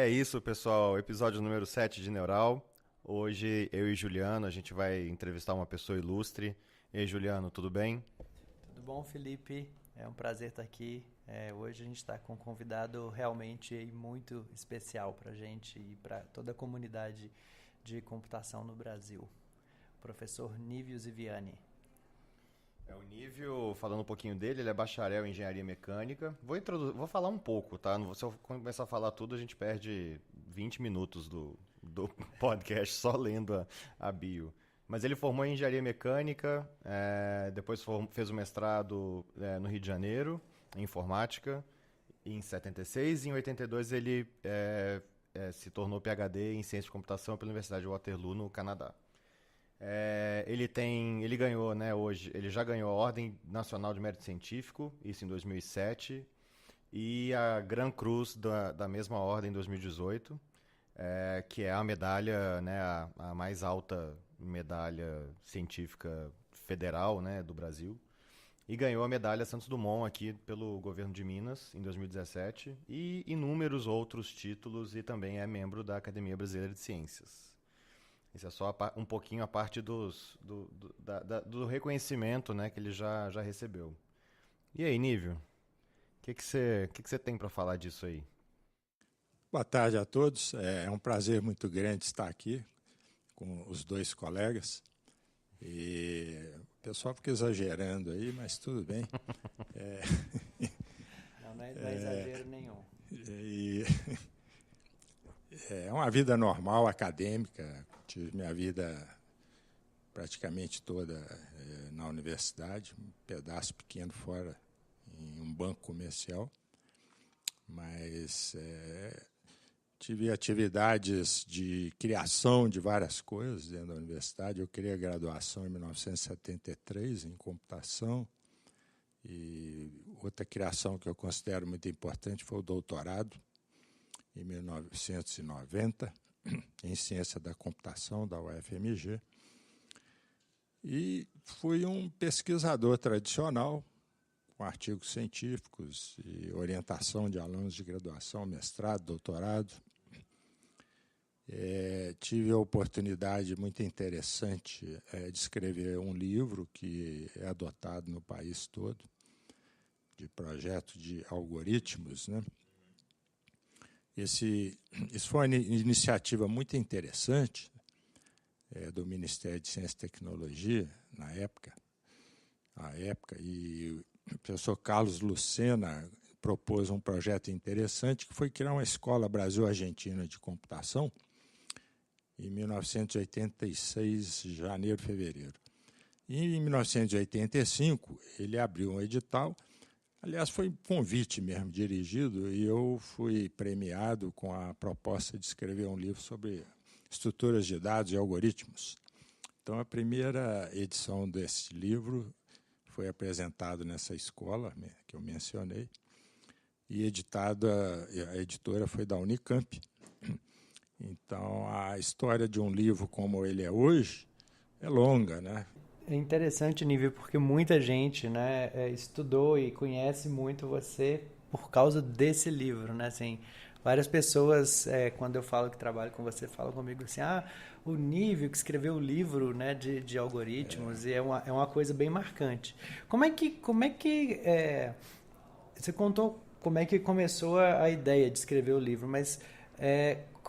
É isso, pessoal. Episódio número 7 de Neural. Hoje eu e Juliano, a gente vai entrevistar uma pessoa ilustre. E aí, Juliano, tudo bem? Tudo bom, Felipe? É um prazer estar aqui. Hoje a gente está com um convidado realmente muito especial para a gente e para toda a comunidade de computação no Brasil. O professor Nívio Ziviani. É o Nívio, falando um pouquinho dele, ele é bacharel em engenharia mecânica. Vou falar um pouco, tá? Se eu começar a falar tudo, a gente perde 20 minutos do podcast só lendo a bio. Mas ele formou em engenharia mecânica, depois fez o mestrado no Rio de Janeiro, em informática, em 76. E em 82 ele se tornou PhD em ciência de computação pela Universidade de Waterloo, no Canadá. Ele ganhou, né, hoje, ele já ganhou a Ordem Nacional de Mérito Científico, isso em 2007, e a Gran Cruz da mesma ordem em 2018, que é a medalha, né, a mais alta medalha científica federal, né, do Brasil. E ganhou a medalha Santos Dumont aqui pelo governo de Minas em 2017 e inúmeros outros títulos, e também é membro da Academia Brasileira de Ciências. Isso é só um pouquinho a parte do reconhecimento, né, que ele já recebeu. E aí, Nívio, o que você tem para falar disso aí? Boa tarde a todos. É um prazer muito grande estar aqui com os dois colegas. E o pessoal fica exagerando aí, mas tudo bem. Não é exagero nenhum. E é uma vida normal, acadêmica. Tive minha vida praticamente toda na universidade, um pedaço pequeno fora, em um banco comercial. Mas tive atividades de criação de várias coisas dentro da universidade. Eu criei a graduação em 1973 em computação. E outra criação que eu considero muito importante foi o doutorado, em 1990, em ciência da computação, da UFMG. E fui um pesquisador tradicional, com artigos científicos e orientação de alunos de graduação, mestrado, doutorado. Tive a oportunidade muito interessante de escrever um livro que é adotado no país todo, de projeto de algoritmos, né? Isso foi uma iniciativa muito interessante do Ministério de Ciência e Tecnologia, na época, e o professor Carlos Lucena propôs um projeto interessante, que foi criar uma escola Brasil-Argentina de computação, em 1986, janeiro, fevereiro. E em 1985, ele abriu um edital. Aliás, foi um convite mesmo dirigido, e eu fui premiado com a proposta de escrever um livro sobre estruturas de dados e algoritmos. Então, a primeira edição desse livro foi apresentada nessa escola que eu mencionei, e a editora foi da Unicamp. Então, a história de um livro como ele é hoje é longa, né? É interessante, Nívio, porque muita gente, né, estudou e conhece muito você por causa desse livro, né? Assim, várias pessoas, quando eu falo que trabalho com você, falam comigo assim, o Nívio que escreveu o livro, né, de algoritmos, e é uma coisa bem marcante. Como é que você contou como é que começou a ideia de escrever o livro, mas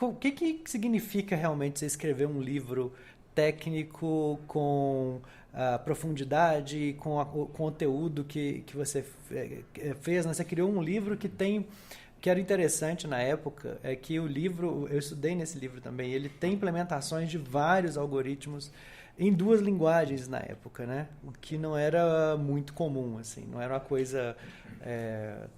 o que significa realmente você escrever um livro técnico com profundidade, com o conteúdo que você fez, né? Você criou um livro que era interessante na época, é que o livro, eu estudei nesse livro também, ele tem implementações de vários algoritmos em duas linguagens na época, né? O que não era muito comum, assim, não era uma coisa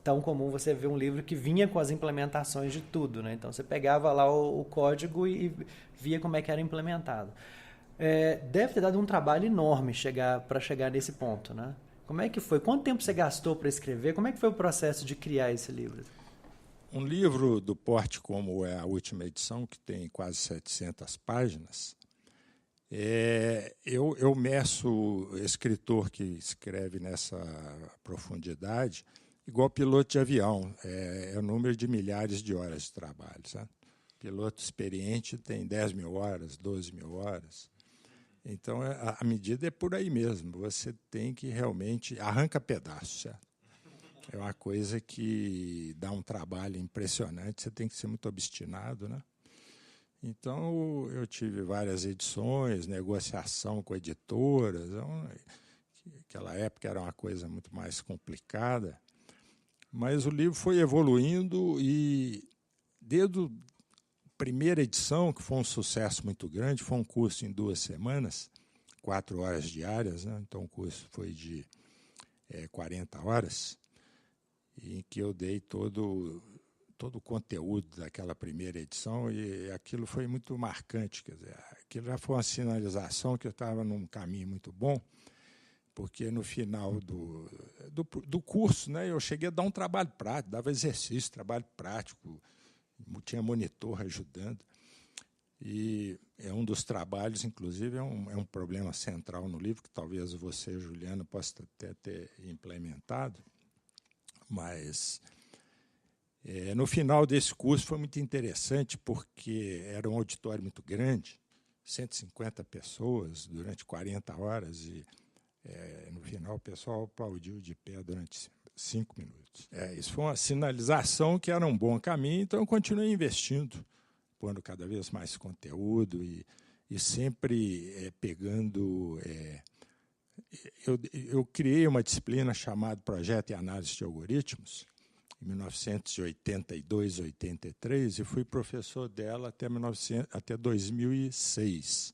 tão comum você ver um livro que vinha com as implementações de tudo, né? Então você pegava lá o código e via como é que era implementado. Deve ter dado um trabalho enorme para chegar nesse ponto, né? Como é que foi? Quanto tempo você gastou para escrever? Como é que foi o processo de criar esse livro? Um livro do porte como é a última edição, que tem quase 700 páginas, eu meço o escritor que escreve nessa profundidade igual piloto de avião. É o número de milhares de horas de trabalho, sabe? piloto experiente tem 10 mil horas, 12 mil horas. Então, a medida é por aí mesmo. Você tem que realmente arranca pedaço, certo? É uma coisa que dá um trabalho impressionante, você tem que ser muito obstinado, né? Então, eu tive várias edições, negociação com editoras. Naquela época era uma coisa muito mais complicada. Mas o livro foi evoluindo e, desde a primeira edição, que foi um sucesso muito grande, foi um curso em 2 semanas, 4 horas diárias, né? Então o curso foi de 40 horas, em que eu dei todo o conteúdo daquela primeira edição, e aquilo foi muito marcante. Quer dizer, aquilo já foi uma sinalização que eu estava num caminho muito bom, porque no final do curso, né, eu cheguei a dar um trabalho prático, dava exercício, trabalho prático, tinha monitor ajudando. E é um dos trabalhos, inclusive, é um problema central no livro, que talvez você, Juliana, possa até ter implementado. Mas, no final desse curso, foi muito interessante, porque era um auditório muito grande, 150 pessoas, durante 40 horas, e no final o pessoal aplaudiu de pé durante 5 minutos. Isso foi uma sinalização que era um bom caminho, então eu continuei investindo, pondo cada vez mais conteúdo e sempre pegando... Eu criei uma disciplina chamada Projeto e Análise de Algoritmos, em 1982, 83, e fui professor dela até 2006.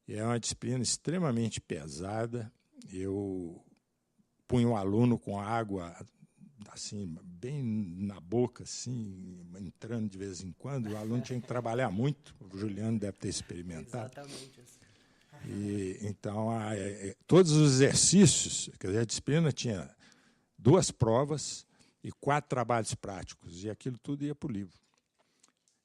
É uma disciplina extremamente pesada. Eu punha o aluno com água assim, bem na boca, assim, entrando de vez em quando. O aluno tinha que trabalhar muito. O Juliano deve ter experimentado. Exatamente assim. E, então, todos os exercícios, quer dizer, a disciplina tinha 2 provas e 4 trabalhos práticos, e aquilo tudo ia para o livro.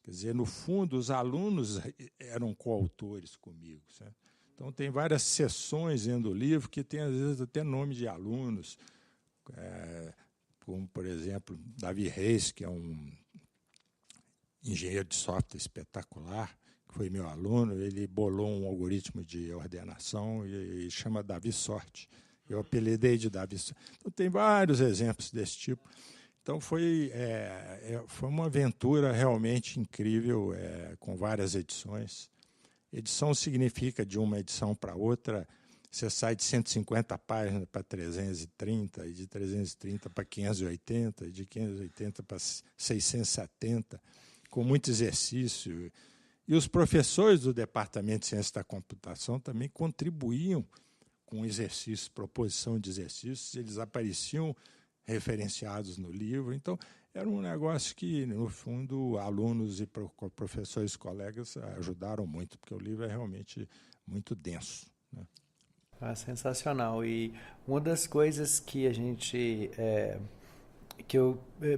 Quer dizer, no fundo, os alunos eram coautores comigo, certo? Então, tem várias seções dentro do livro que tem, às vezes, até nome de alunos, como, por exemplo, Davi Reis, que é um engenheiro de software espetacular, que foi meu aluno. Ele bolou um algoritmo de ordenação e chama Davi Sorte. Eu apelidei de Davi Sorte. Então, tem vários exemplos desse tipo. Então, foi uma aventura realmente incrível, com várias edições. Edição significa, de uma edição para outra, você sai de 150 páginas para 330, e de 330 para 580, e de 580 para 670, com muito exercício. E os professores do Departamento de Ciência da Computação também contribuíam com exercícios, proposição de exercícios, eles apareciam referenciados no livro. Então, era um negócio que, no fundo, alunos e professores, colegas ajudaram muito, porque o livro é realmente muito denso, né? Sensacional. E uma das coisas que a gente...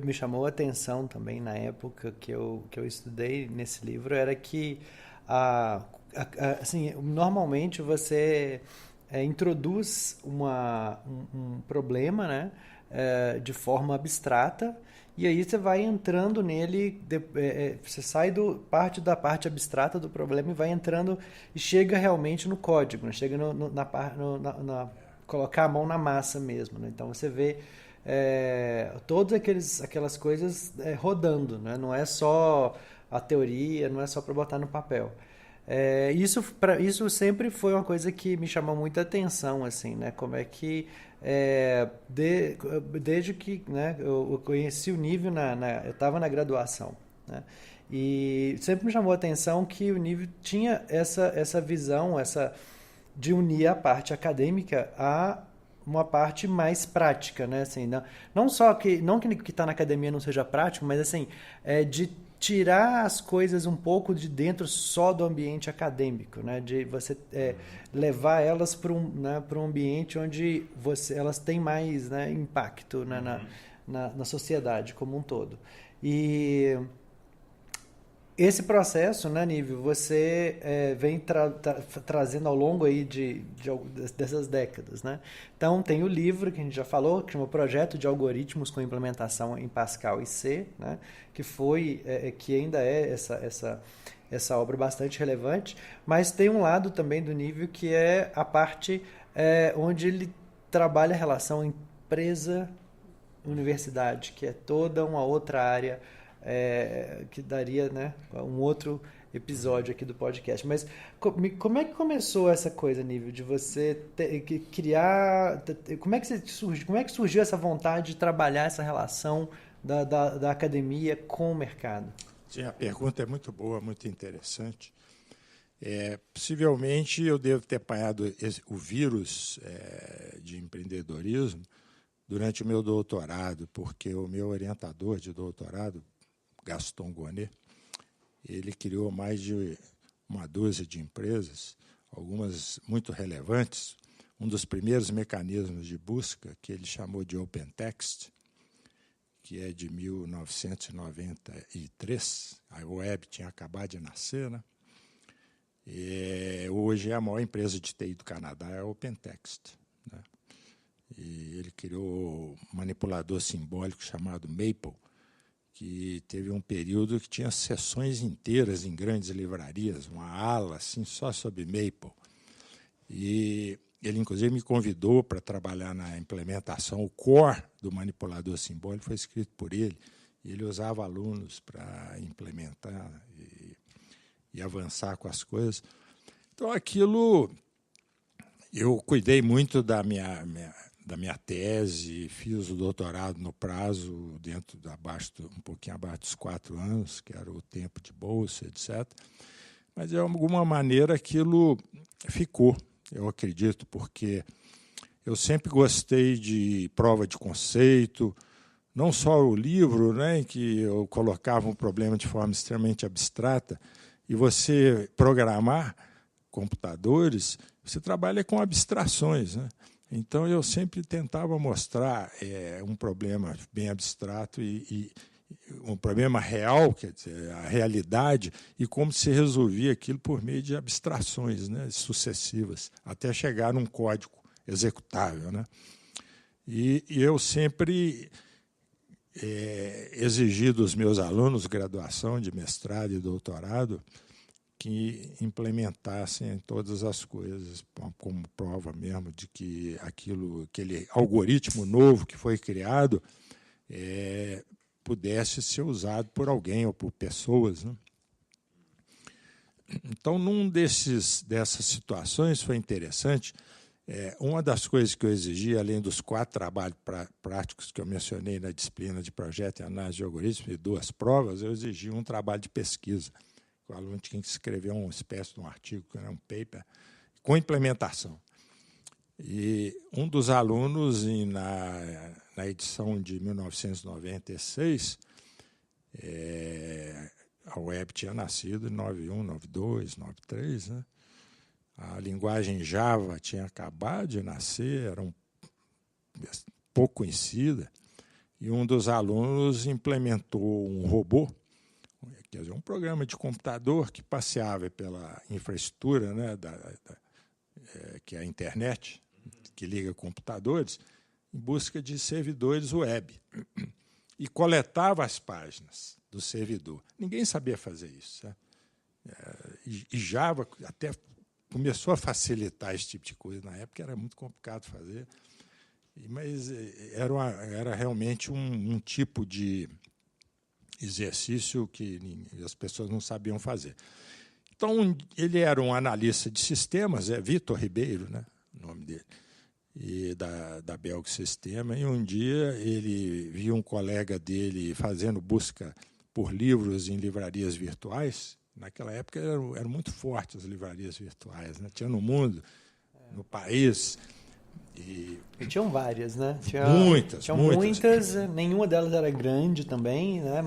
me chamou a atenção também na época que eu estudei nesse livro era que, assim, normalmente você introduz um problema, né, de forma abstrata, e aí você vai entrando nele, você sai parte da parte abstrata do problema e vai entrando e chega realmente no código, né? Chega colocar a mão na massa mesmo, né? Então você vê todas aquelas coisas rodando, né? Não é só a teoria, não é só para botar no papel. Isso sempre foi uma coisa que me chamou muita atenção, assim, né? Como é que desde que, né, eu conheci o Nível, eu estava na graduação, né? E sempre me chamou a atenção que o Nível tinha essa visão, de unir a parte acadêmica a uma parte mais prática, né? Assim, não só que está na academia não seja prático, mas assim, de tirar as coisas um pouco de dentro só do ambiente acadêmico, né? De você levar elas para um ambiente onde elas têm mais, né, impacto, né, na sociedade como um todo. E esse processo, né, Nível, você vem trazendo ao longo aí dessas décadas, né? Então, tem o livro que a gente já falou, que chama Projeto de Algoritmos com Implementação em Pascal e C, né? Que ainda é essa obra bastante relevante, mas tem um lado também do Nível que é a parte onde ele trabalha a relação empresa-universidade, que é toda uma outra área que daria, né, um outro episódio aqui do podcast. Mas como é que começou essa coisa, Nível, de você criar... Como é que surgiu essa vontade de trabalhar essa relação da academia com o mercado? Sim, a pergunta é muito boa, muito interessante. Possivelmente eu devo ter apanhado o vírus de empreendedorismo durante o meu doutorado, porque o meu orientador de doutorado, Gaston Gonnet, ele criou mais de uma dúzia de empresas, algumas muito relevantes. Um dos primeiros mecanismos de busca, que ele chamou de OpenText, que é de 1993, a web tinha acabado de nascer, né? Hoje é a maior empresa de TI do Canadá, é a OpenText, né? E ele criou um manipulador simbólico chamado Maple, que teve um período que tinha sessões inteiras em grandes livrarias, uma ala assim, só sobre Maple. E ele, inclusive, me convidou para trabalhar na implementação. O core do manipulador simbólico foi escrito por ele, e ele usava alunos para implementar e avançar com as coisas. Então, aquilo, eu cuidei muito da minha tese, fiz o doutorado no prazo, um pouquinho abaixo dos 4 anos, que era o tempo de bolsa, etc. Mas, de alguma maneira, aquilo ficou, eu acredito, porque eu sempre gostei de prova de conceito, não só o livro, né, em que eu colocava um problema de forma extremamente abstrata, e você programar computadores, você trabalha com abstrações, né? Então, eu sempre tentava mostrar um problema bem abstrato e um problema real, quer dizer, a realidade, e como se resolvia aquilo por meio de abstrações, né, sucessivas, até chegar num código executável, né? E eu sempre exigi dos meus alunos, graduação de mestrado e doutorado, que implementassem todas as coisas, como prova mesmo de que aquele algoritmo novo que foi criado pudesse ser usado por alguém ou por pessoas, né? Então, dessas situações foi interessante. Uma das coisas que eu exigi, além dos 4 trabalhos práticos que eu mencionei na disciplina de projeto e análise de algoritmos e 2 provas, eu exigi um trabalho de pesquisa. O aluno tinha que escrever uma espécie de um artigo, um paper, com implementação. E um dos alunos, na edição de 1996, a web tinha nascido em 91, 92, 93, né? A linguagem Java tinha acabado de nascer, era pouco conhecida, e um dos alunos implementou um robô, quer dizer, um programa de computador que passeava pela infraestrutura, né, que é a internet, que liga computadores, em busca de servidores web, e coletava as páginas do servidor. Ninguém sabia fazer isso, né? E Java até começou a facilitar esse tipo de coisa. Na época era muito complicado fazer, mas era realmente um tipo de exercício que as pessoas não sabiam fazer. Então, ele era um analista de sistemas, Vitor Ribeiro, né, o nome dele, e da Belga Sistema, e um dia ele viu um colega dele fazendo busca por livros em livrarias virtuais. Naquela época eram muito fortes as livrarias virtuais, né? Tinha no mundo, no país. E tinham várias, né? Muitas. Nenhuma delas era grande também, né?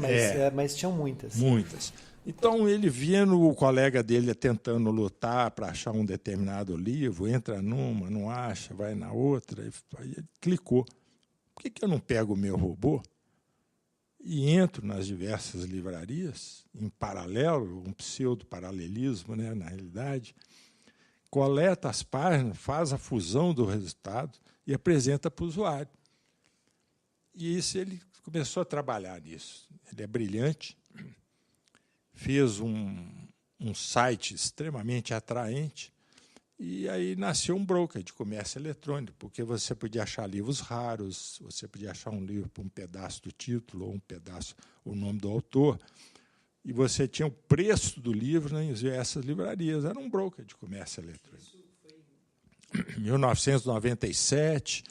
Mas tinham muitas. Muitas. Então, ele vendo o colega dele tentando lutar para achar um determinado livro, entra numa, não acha, vai na outra, aí ele clicou. Por que eu não pego o meu robô e entro nas diversas livrarias, em paralelo, um pseudo-paralelismo, né, na realidade, coleta as páginas, faz a fusão do resultado e apresenta para o usuário. E isso ele começou a trabalhar nisso. Ele é brilhante, fez um site extremamente atraente, e aí nasceu um broker de comércio eletrônico, porque você podia achar livros raros, você podia achar um livro por um pedaço do título, ou um pedaço, o nome do autor, e você tinha o preço do livro nas diversas livrarias. Era um broker de comércio eletrônico. Em 1997,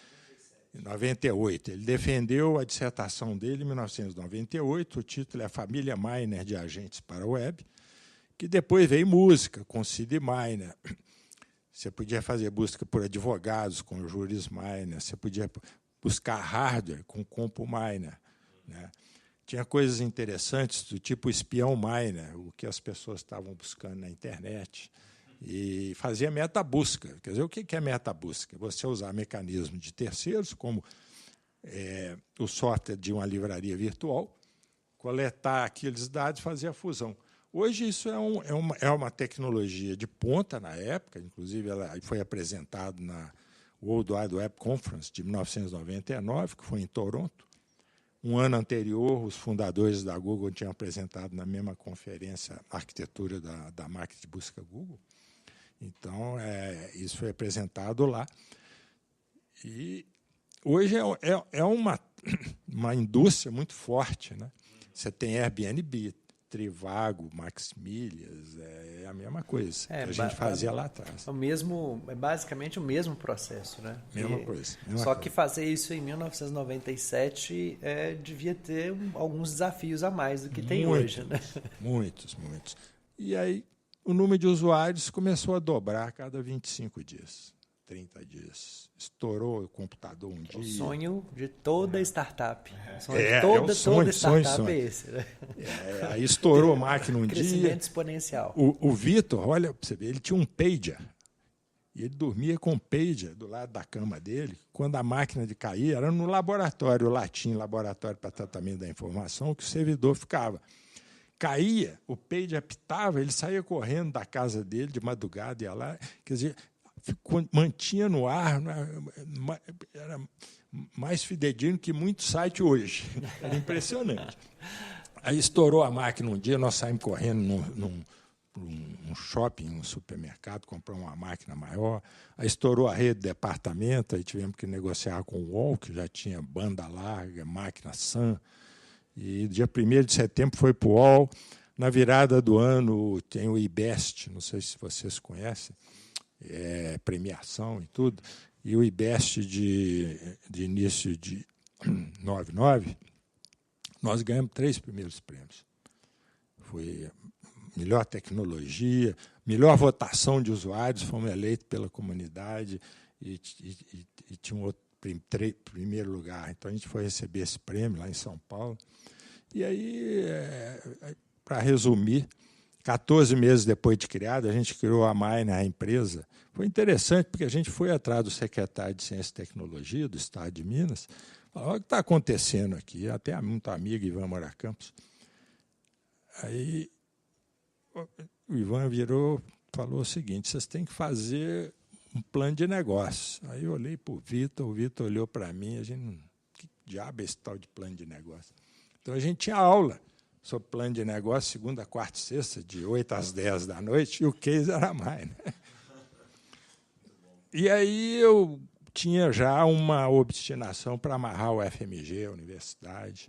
em 98. Ele defendeu a dissertação dele em 1998, o título é A Família Miner de Agentes para a Web, que depois veio música, com Sid Miner. Você podia fazer busca por advogados com o Juris Miner, você podia buscar hardware com o Compo Miner, né? Tinha coisas interessantes do tipo espião miner, o que as pessoas estavam buscando na internet, e fazia metabusca. Quer dizer, o que é metabusca? Você usar mecanismos de terceiros, como o software de uma livraria virtual, coletar aqueles dados e fazer a fusão. Hoje isso é uma tecnologia de ponta na época, inclusive ela foi apresentada na World Wide Web Conference de 1999, que foi em Toronto. Um ano anterior, os fundadores da Google tinham apresentado na mesma conferência a arquitetura da máquina de busca Google. Então, isso foi apresentado lá. E hoje é uma indústria muito forte, né? Você tem Airbnb, Trivago, Maxmilhas, é a mesma coisa que a gente fazia lá atrás. É basicamente o mesmo processo, né? Mesma coisa. Só que fazer isso em 1997 devia ter alguns desafios a mais do que tem hoje, né? Muitos. E aí o número de usuários começou a dobrar a cada 25 dias, 30 dias. Estourou o computador um dia. O sonho de toda startup. Toda startup é esse, né? Aí estourou a máquina um dia. Crescimento exponencial. O Vitor, olha para você ver, ele tinha um pager. E ele dormia com o pager do lado da cama dele. Quando a máquina de cair, era no laboratório, o Latim, Laboratório para Tratamento da Informação, que o servidor ficava. Caía, o pager apitava, ele saía correndo da casa dele de madrugada, ia lá. Quer dizer, mantinha no ar, era mais fidedigno que muito site hoje. Era impressionante. Aí estourou a máquina um dia, nós saímos correndo num shopping, num supermercado, comprar uma máquina maior. Aí estourou a rede de departamento, aí tivemos que negociar com o UOL, que já tinha banda larga, máquina SAN. E dia 1º de setembro foi para o UOL. Na virada do ano tem o IBEST, não sei se vocês conhecem, premiação e tudo. E o IBEST de início de 99, nós ganhamos 3 primeiros prêmios. Foi melhor tecnologia, melhor votação de usuários, fomos eleitos pela comunidade e tinha um outro primeiro lugar. Então, a gente foi receber esse prêmio lá em São Paulo. E aí, para resumir, 14 meses depois de criada, a gente criou a Miner, a empresa. Foi interessante, porque a gente foi atrás do secretário de Ciência e Tecnologia do Estado de Minas, falou: o que está acontecendo aqui? Até muito amigo, Ivan Moura Campos. Aí o Ivan virou, falou o seguinte: vocês têm que fazer um plano de negócio. Aí eu olhei para o Vitor olhou para mim, a gente, que diabo é esse tal de plano de negócio? Então a gente tinha aula sobre plano de negócio, segunda, quarta e sexta, de 8 às 10 da noite, e o case era mais. Né? E aí eu tinha já uma obstinação para amarrar o FMG, a universidade,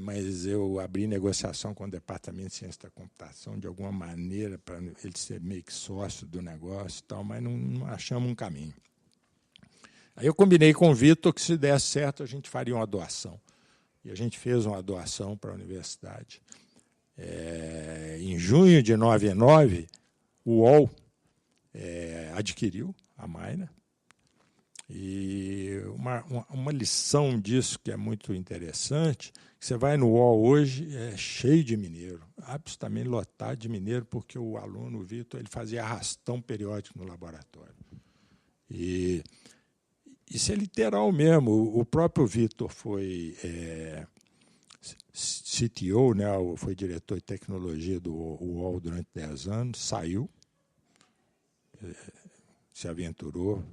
mas eu abri negociação com o Departamento de Ciência da Computação, de alguma maneira, para ele ser meio que sócio do negócio, e tal, mas não achamos um caminho. Aí eu combinei com o Vitor que, se desse certo, a gente faria uma doação. E a gente fez uma doação para a universidade. Em junho de 99, o UOL adquiriu a Miner. E uma lição disso que é muito interessante, que você vai no UOL hoje, é cheio de mineiro, absolutamente lotado de mineiro, porque o aluno, o Vitor, ele fazia arrastão periódico no laboratório. E isso é literal mesmo. O próprio Vitor foi CTO, né, foi diretor de tecnologia do UOL durante 10 anos, saiu, se aventurou,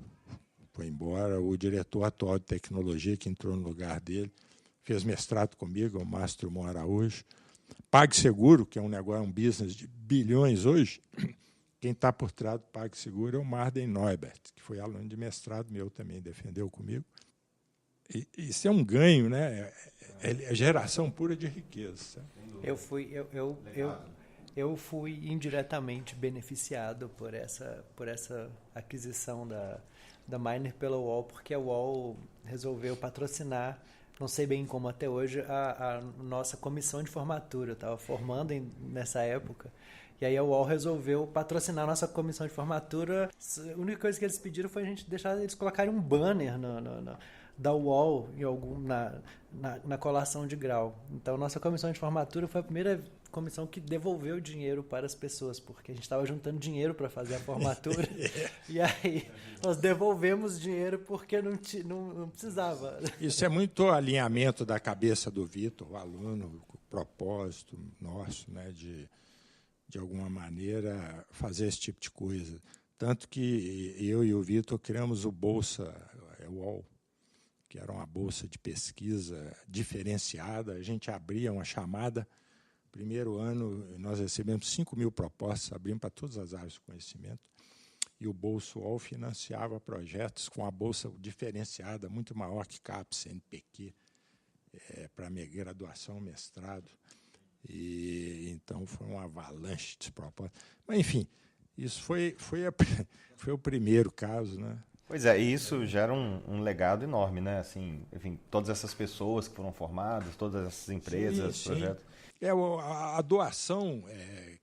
foi embora. O diretor atual de tecnologia, que entrou no lugar dele, fez mestrado comigo, o Márcio Drummond Araújo. PagSeguro, que é um negócio, um business de bilhões hoje, quem está por trás do PagSeguro é o Marden Neubert, que foi aluno de mestrado meu também, defendeu comigo. E isso é um ganho, né? É geração pura de riqueza. Eu fui indiretamente beneficiado por essa aquisição da Miner pela UOL, porque a UOL resolveu patrocinar, não sei bem como até hoje, a nossa comissão de formatura. Eu estava formando nessa época, e aí a UOL resolveu patrocinar a nossa comissão de formatura. A única coisa que eles pediram foi a gente deixar eles colocarem um banner da UOL na colação de grau. Então, nossa comissão de formatura foi a primeira comissão que devolveu dinheiro para as pessoas, porque a gente estava juntando dinheiro para fazer a formatura. E aí nós devolvemos dinheiro porque não precisava. Isso é muito alinhamento da cabeça do Vitor, o aluno, o propósito nosso, né, de alguma maneira fazer esse tipo de coisa. Tanto que eu e o Vitor criamos o Bolsa UOL, que era uma bolsa de pesquisa diferenciada. A gente abria uma chamada. Primeiro ano, nós recebemos 5.000 propostas, abrimos para todas as áreas de conhecimento, e o Bolsa UOL financiava projetos com a bolsa diferenciada, muito maior que CAPES, NPq, para minha graduação, mestrado. E então foi uma avalanche de propostas. Mas, enfim, isso foi o primeiro caso, né? Pois é, e isso gera um legado enorme, né? Assim, enfim, todas essas pessoas que foram formadas, todas essas empresas, sim. projetos. A doação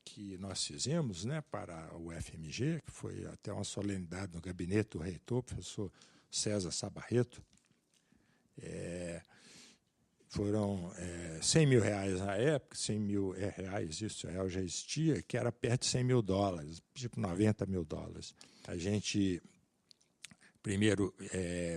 que nós fizemos, né, para o FMG, que foi até uma solenidade no gabinete do reitor, professor César Sabarreto, foram 100 mil reais na época, 100 mil reais, isso real já existia, que era perto de 100 mil dólares, tipo 90 mil dólares. A gente primeiro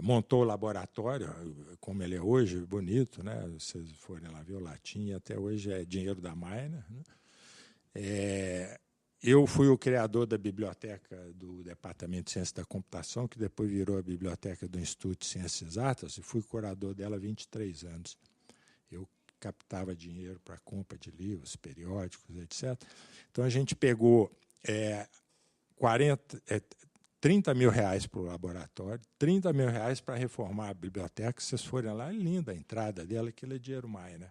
montou o laboratório, como ele é hoje, bonito, né? Vocês forem lá ver o latim, até hoje é dinheiro da Miner, né? Eu fui o criador da biblioteca do Departamento de Ciência da Computação, que depois virou a biblioteca do Instituto de Ciências Exatas, e fui curador dela há 23 anos. Eu captava dinheiro para compra de livros, periódicos, etc. Então, a gente pegou 30 mil reais para o laboratório, 30 mil reais para reformar a biblioteca. Se vocês forem lá, é linda a entrada dela, aquilo é dinheiro mais, né?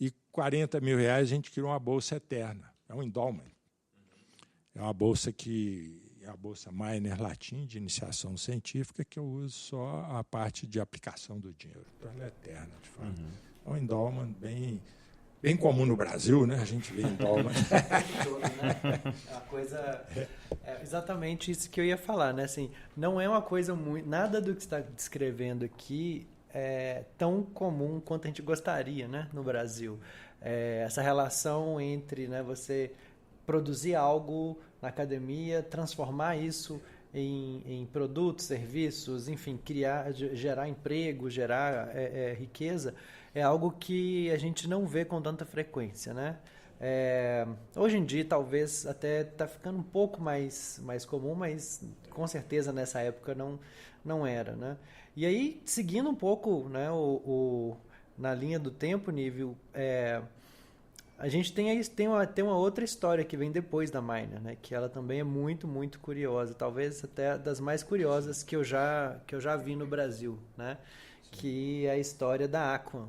E 40 mil reais a gente criou uma bolsa eterna, é um endowment. É uma bolsa é a bolsa Miner Latim, de iniciação científica, que eu uso só a parte de aplicação do dinheiro. Então, ela é eterna, de fato. É um endowment bem comum no Brasil, né? A gente vê endowment. A coisa exatamente isso que eu ia falar, né? Assim, não é uma coisa muito, nada do que você está descrevendo aqui é tão comum quanto a gente gostaria, né? No Brasil, essa relação entre, né, você produzir algo na academia, transformar isso em produtos, serviços, enfim, gerar emprego, gerar riqueza, é algo que a gente não vê com tanta frequência, né? Hoje em dia, talvez até está ficando um pouco mais comum, mas com certeza nessa época não era, né? E aí, seguindo um pouco, né, na linha do tempo, Nível, a gente tem uma outra história que vem depois da Miner, né? Que ela também é muito, muito curiosa, talvez até das mais curiosas que eu já vi no Brasil, né? Sim. Que é a história da Aquan.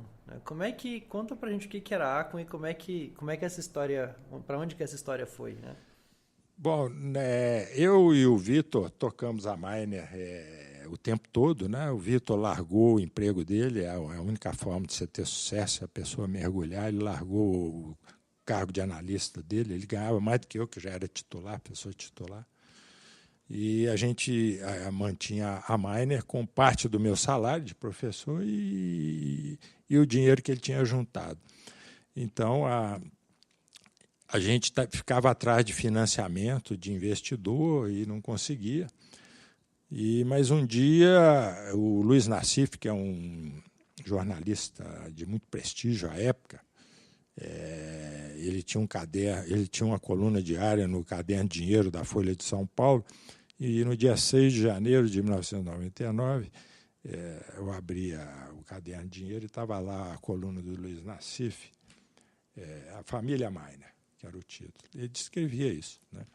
Conta pra gente o que era a Aquan e como é que essa história, para onde que essa história foi, né? Bom, eu e o Vitor tocamos a Miner o tempo todo, né? O Vitor largou o emprego dele, é a única forma de você ter sucesso, é a pessoa mergulhar. Ele largou o cargo de analista dele, ele ganhava mais do que eu, que já era titular, pessoa titular. E a gente mantinha a Miner com parte do meu salário de professor e o dinheiro que ele tinha juntado. Então, a gente ficava atrás de financiamento, de investidor, e não conseguia. Mas um dia, o Luiz Nassif, que é um jornalista de muito prestígio à época, Ele tinha um caderno, ele tinha uma coluna diária no Caderno Dinheiro da Folha de São Paulo, e no dia 6 de janeiro de 1999, eu abri o Caderno Dinheiro e estava lá a coluna do Luiz Nassif, A Família Miner, que era o título. Ele descrevia isso, né?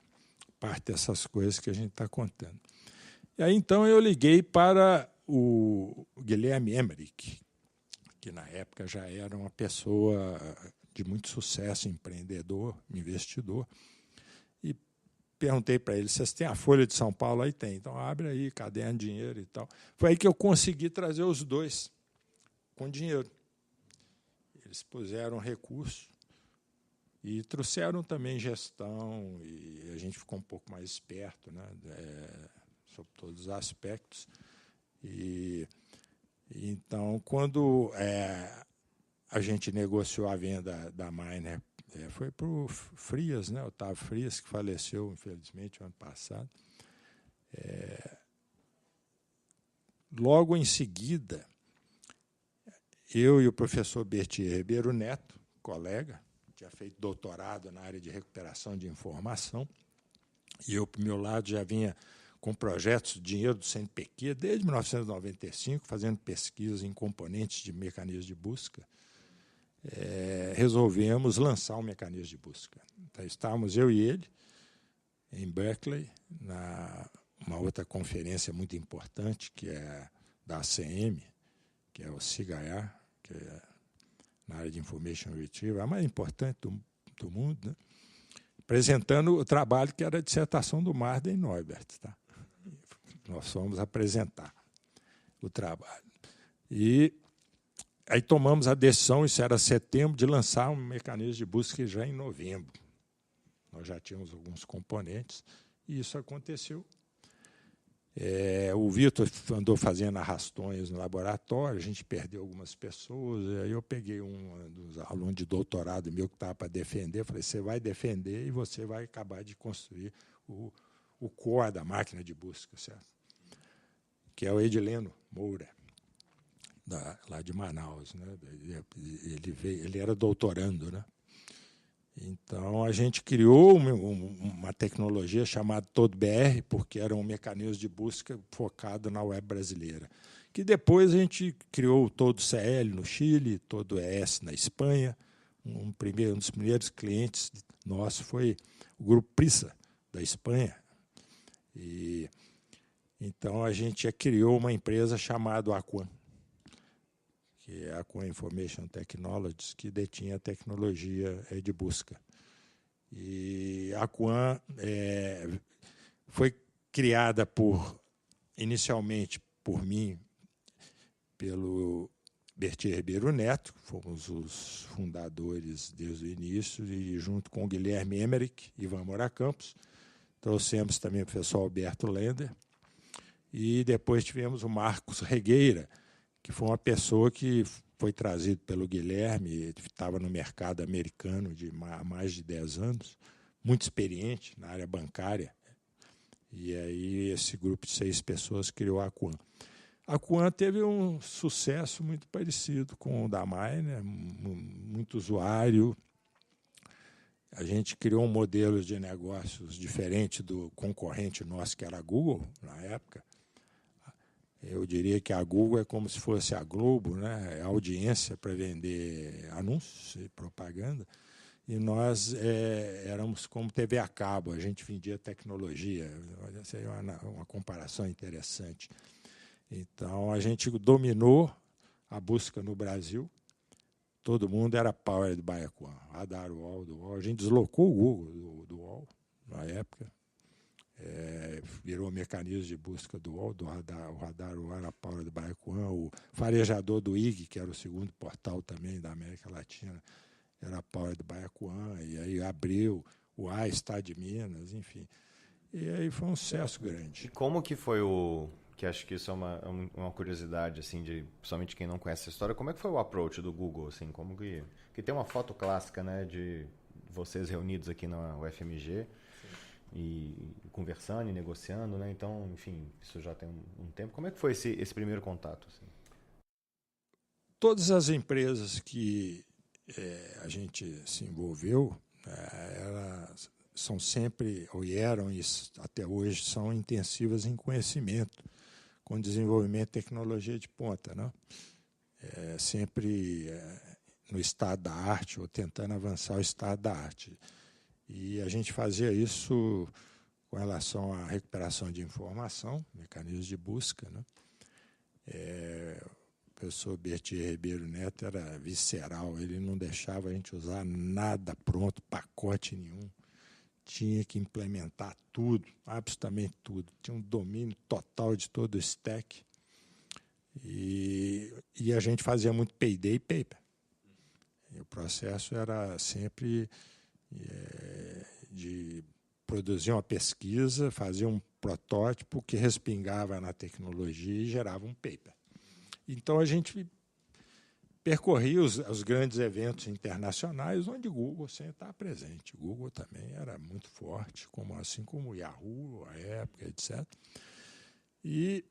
Parte dessas coisas que a gente está contando. E aí, então, eu liguei para o Guilherme Emmerich, que na época já era uma pessoa de muito sucesso, empreendedor, investidor, e perguntei para ele: vocês têm a Folha de São Paulo? Aí tem, então abre aí, Caderno Dinheiro e tal. Foi aí que eu consegui trazer os dois com dinheiro. Eles puseram recurso e trouxeram também gestão, e a gente ficou um pouco mais esperto, né, sobre todos os aspectos. E então, quando a gente negociou a venda da Miner, foi para o Frias, né, Otávio Frias, que faleceu, infelizmente, no ano passado. Logo em seguida, eu e o professor Bertier Ribeiro Neto, colega, tinha feito doutorado na área de recuperação de informação, e eu, para o meu lado, já vinha com projetos de dinheiro do CNPq desde 1995, fazendo pesquisas em componentes de mecanismos de busca. Resolvemos lançar um mecanismo de busca. Então, estávamos eu e ele em Berkeley, uma outra conferência muito importante, que é da ACM, que é o CIGAR, que é na área de Information Retrieval, a mais importante do mundo, né? Apresentando o trabalho que era a dissertação do Marden Neubert. Tá? Nós fomos apresentar o trabalho. E aí tomamos a decisão, isso era setembro, de lançar um mecanismo de busca já em novembro. Nós já tínhamos alguns componentes, e isso aconteceu. O Vitor andou fazendo arrastões no laboratório, a gente perdeu algumas pessoas, e aí eu peguei um dos alunos de doutorado meu que estava para defender, falei: você vai defender e você vai acabar de construir o core da máquina de busca, certo? Que é o Edileno Moura, lá de Manaus, né? Ele era doutorando, né? Então, a gente criou uma tecnologia chamada TodoBR, porque era um mecanismo de busca focado na web brasileira. Que depois a gente criou o TodoCL no Chile, TodoES na Espanha. Um dos primeiros clientes nossos foi o Grupo Prisa, da Espanha. E então, a gente criou uma empresa chamada Aquan, que é a Aquan Information Technologies, que detinha a tecnologia de busca. E a Aquan foi criada inicialmente por mim, pelo Bertier Ribeiro Neto, fomos os fundadores desde o início, e junto com o Guilherme Emmerich e Ivan Moura Campos, trouxemos também o professor Alberto Lender, e depois tivemos o Marcos Regueira, que foi uma pessoa que foi trazido pelo Guilherme, estava no mercado americano há mais de 10 anos, muito experiente na área bancária. E aí esse grupo de 6 pessoas criou a Aquan. A Aquan teve um sucesso muito parecido com o da Miner, muito usuário. A gente criou um modelo de negócios diferente do concorrente nosso, que era a Google, na época. Eu diria que a Google é como se fosse a Globo, né? É audiência para vender anúncios e propaganda. E nós éramos como TV a cabo, a gente vendia tecnologia. Essa é uma comparação interessante. Então, a gente dominou a busca no Brasil. Todo mundo era powered by Aquan. Radar UOL, do UOL. A gente deslocou o Google do UOL, na época. Virou mecanismo de busca do UOL, o Radar UOL era powered by Aquan. O farejador do IG, que era o segundo portal também da América Latina, era powered by Aquan. E aí abriu o Estado de Minas, enfim. E aí foi um sucesso grande. E como que foi que acho que isso é uma curiosidade, assim, principalmente quem não conhece essa história, como é que foi o approach do Google, assim, como que tem uma foto clássica, né, de vocês reunidos aqui na UFMG, e conversando e negociando, né, então, enfim, isso já tem um tempo. Como é que foi esse primeiro contato, assim? Todas as empresas que a gente se envolveu, elas são sempre, ou eram, e até hoje são intensivas em conhecimento, com desenvolvimento de tecnologia de ponta, não? Sempre no estado da arte, ou tentando avançar o estado da arte. E a gente fazia isso com relação à recuperação de informação, mecanismos de busca, né? O professor Bertier Ribeiro Neto era visceral, ele não deixava a gente usar nada pronto, pacote nenhum. Tinha que implementar tudo, absolutamente tudo. Tinha um domínio total de todo o stack. E a gente fazia muito P&D e paper. E o processo era sempre de produzir uma pesquisa, fazer um protótipo que respingava na tecnologia e gerava um paper. Então, a gente percorria os grandes eventos internacionais, onde o Google sempre estava presente. O Google também era muito forte, assim como o Yahoo, a época, etc. E,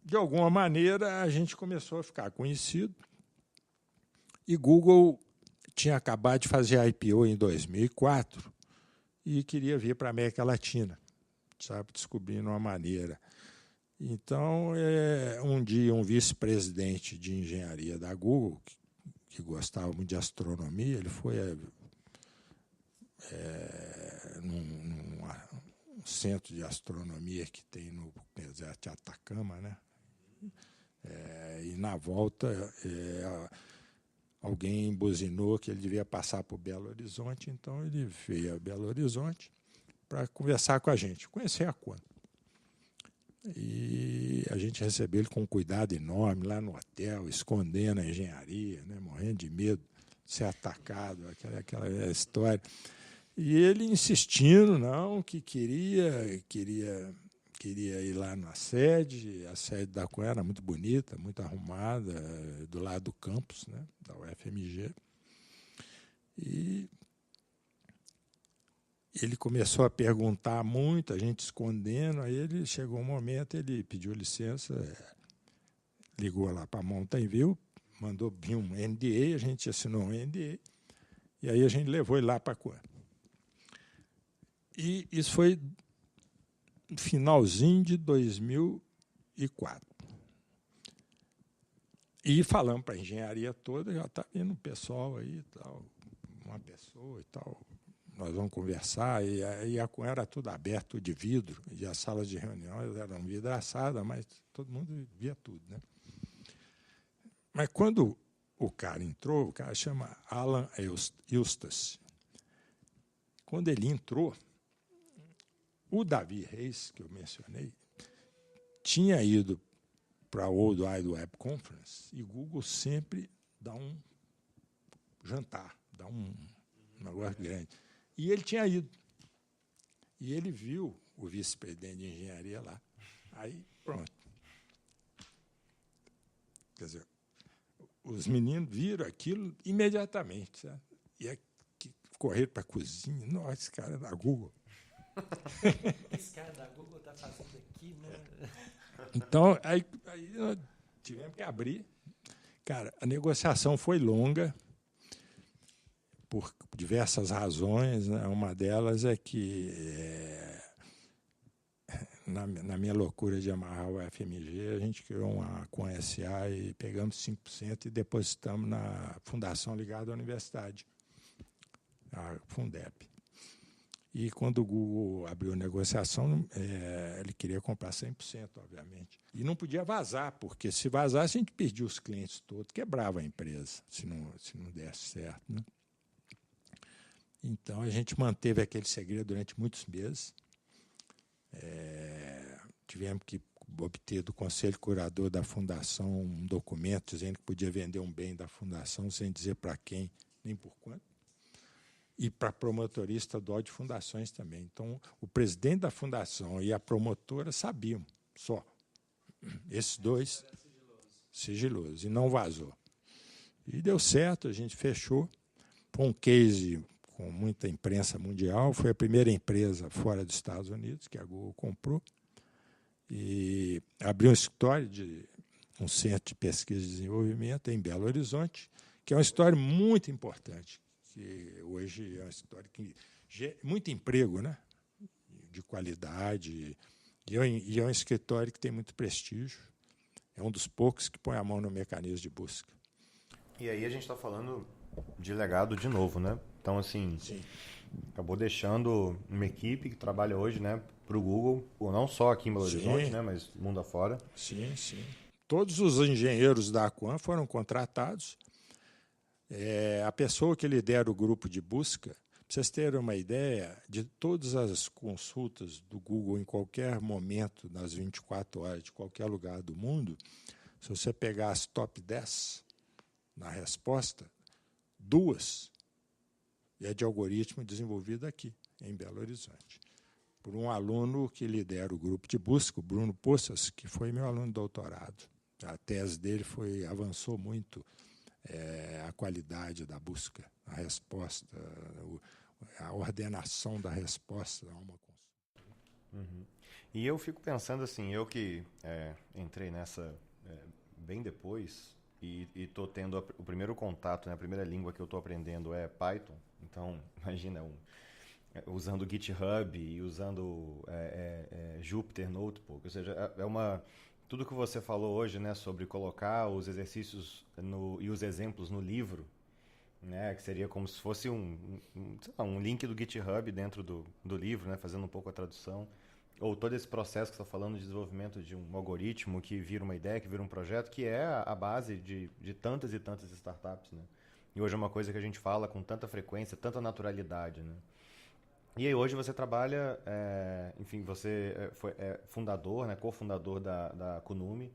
de alguma maneira, a gente começou a ficar conhecido. E Google tinha acabado de fazer a IPO em 2004 e queria vir para a América Latina, sabe, descobrindo uma maneira. Então, um dia, um vice-presidente de engenharia da Google, que gostava muito de astronomia, ele foi num centro de astronomia que tem no deserto de Atacama, né? E, na volta, alguém buzinou que ele devia passar por Belo Horizonte, então ele veio a Belo Horizonte para conversar com a gente, conhecer a conta. E a gente recebeu ele com um cuidado enorme lá no hotel, escondendo a engenharia, né, morrendo de medo de ser atacado, aquela história. E ele insistindo, não, que queria ir lá na sede. A sede da Coen era muito bonita, muito arrumada, do lado do campus, né, da UFMG. E ele começou a perguntar muito, a gente escondendo. Aí ele chegou um momento, ele pediu licença, ligou lá para a Mountain View, mandou vir um NDA, a gente assinou um NDA, e aí a gente levou ele lá para a Coen. E isso foi no finalzinho de 2004. E falamos para a engenharia toda, já está vindo um pessoal aí, tal, uma pessoa e tal, nós vamos conversar. E a Coen era tudo aberto, de vidro, e as salas de reunião eram vidraçadas, mas todo mundo via tudo, né? Mas quando o cara entrou, o cara chama Alan Eustace. Quando ele entrou, o Davi Reis, que eu mencionei, tinha ido para a World Wide Web Conference, e Google sempre dá um jantar, dá um negócio grande. E ele tinha ido. E ele viu o vice-presidente de engenharia lá. Aí, pronto. Quer dizer, os meninos viram aquilo imediatamente, sabe? E correram para a cozinha. Nossa, esse cara é da Google. Esse cara da Google está fazendo aqui, né? Então, aí nós tivemos que abrir. Cara, a negociação foi longa, por diversas razões, né? Uma delas é que, na minha loucura de amarrar o FMG, a gente criou uma com a SA e pegamos 5% e depositamos na fundação ligada à universidade, a Fundep. E quando o Google abriu a negociação, ele queria comprar 100%, obviamente. E não podia vazar, porque se vazasse, a gente perdia os clientes todos, quebrava a empresa, se não desse certo, né? Então, a gente manteve aquele segredo durante muitos meses. Tivemos que obter do conselho curador da fundação um documento dizendo que podia vender um bem da fundação sem dizer para quem, nem por quanto. E para a promotoria estadual de fundações também. Então, o presidente da fundação e a promotora sabiam só. Esses dois, sigiloso, e não vazou. E deu certo, a gente fechou. Foi um case com muita imprensa mundial, foi a primeira empresa fora dos Estados Unidos que a Google comprou, e abriu um escritório um centro de pesquisa e desenvolvimento em Belo Horizonte, que é uma história muito importante, que hoje é uma história que gera muito emprego, né? De qualidade, e é um escritório que tem muito prestígio. É um dos poucos que põe a mão no mecanismo de busca. E aí a gente está falando de legado de novo, né? Então, assim, Sim. acabou deixando uma equipe que trabalha hoje, né, para o Google, ou não só aqui em Belo Horizonte, né, mas mundo afora. Sim, sim. Todos os engenheiros da Aquan foram contratados. A pessoa que lidera o grupo de busca, para vocês terem uma ideia, de todas as consultas do Google em qualquer momento, nas 24 horas, de qualquer lugar do mundo, se você pegar as top 10 na resposta, 2 é de algoritmo desenvolvido aqui, em Belo Horizonte, por um aluno que lidera o grupo de busca, o Bruno Poças, que foi meu aluno de doutorado. A tese dele avançou muito a qualidade da busca, a resposta, a ordenação da resposta a uma consulta. Uhum. E eu fico pensando assim, eu que entrei nessa bem depois e estou tendo o primeiro contato, né, a primeira língua que eu estou aprendendo é Python. Então, imagina, usando GitHub e usando Jupyter Notebook, ou seja, tudo que você falou hoje, né, sobre colocar os exercícios e os exemplos no livro, né, que seria como se fosse um link do GitHub dentro do livro, né, fazendo um pouco a tradução, ou todo esse processo que você está falando de desenvolvimento de um algoritmo que vira uma ideia, que vira um projeto, que é a base de tantas e tantas startups, né? E hoje é uma coisa que a gente fala com tanta frequência, tanta naturalidade, né? E aí hoje você trabalha, enfim, você foi fundador, né, cofundador da Kunumi,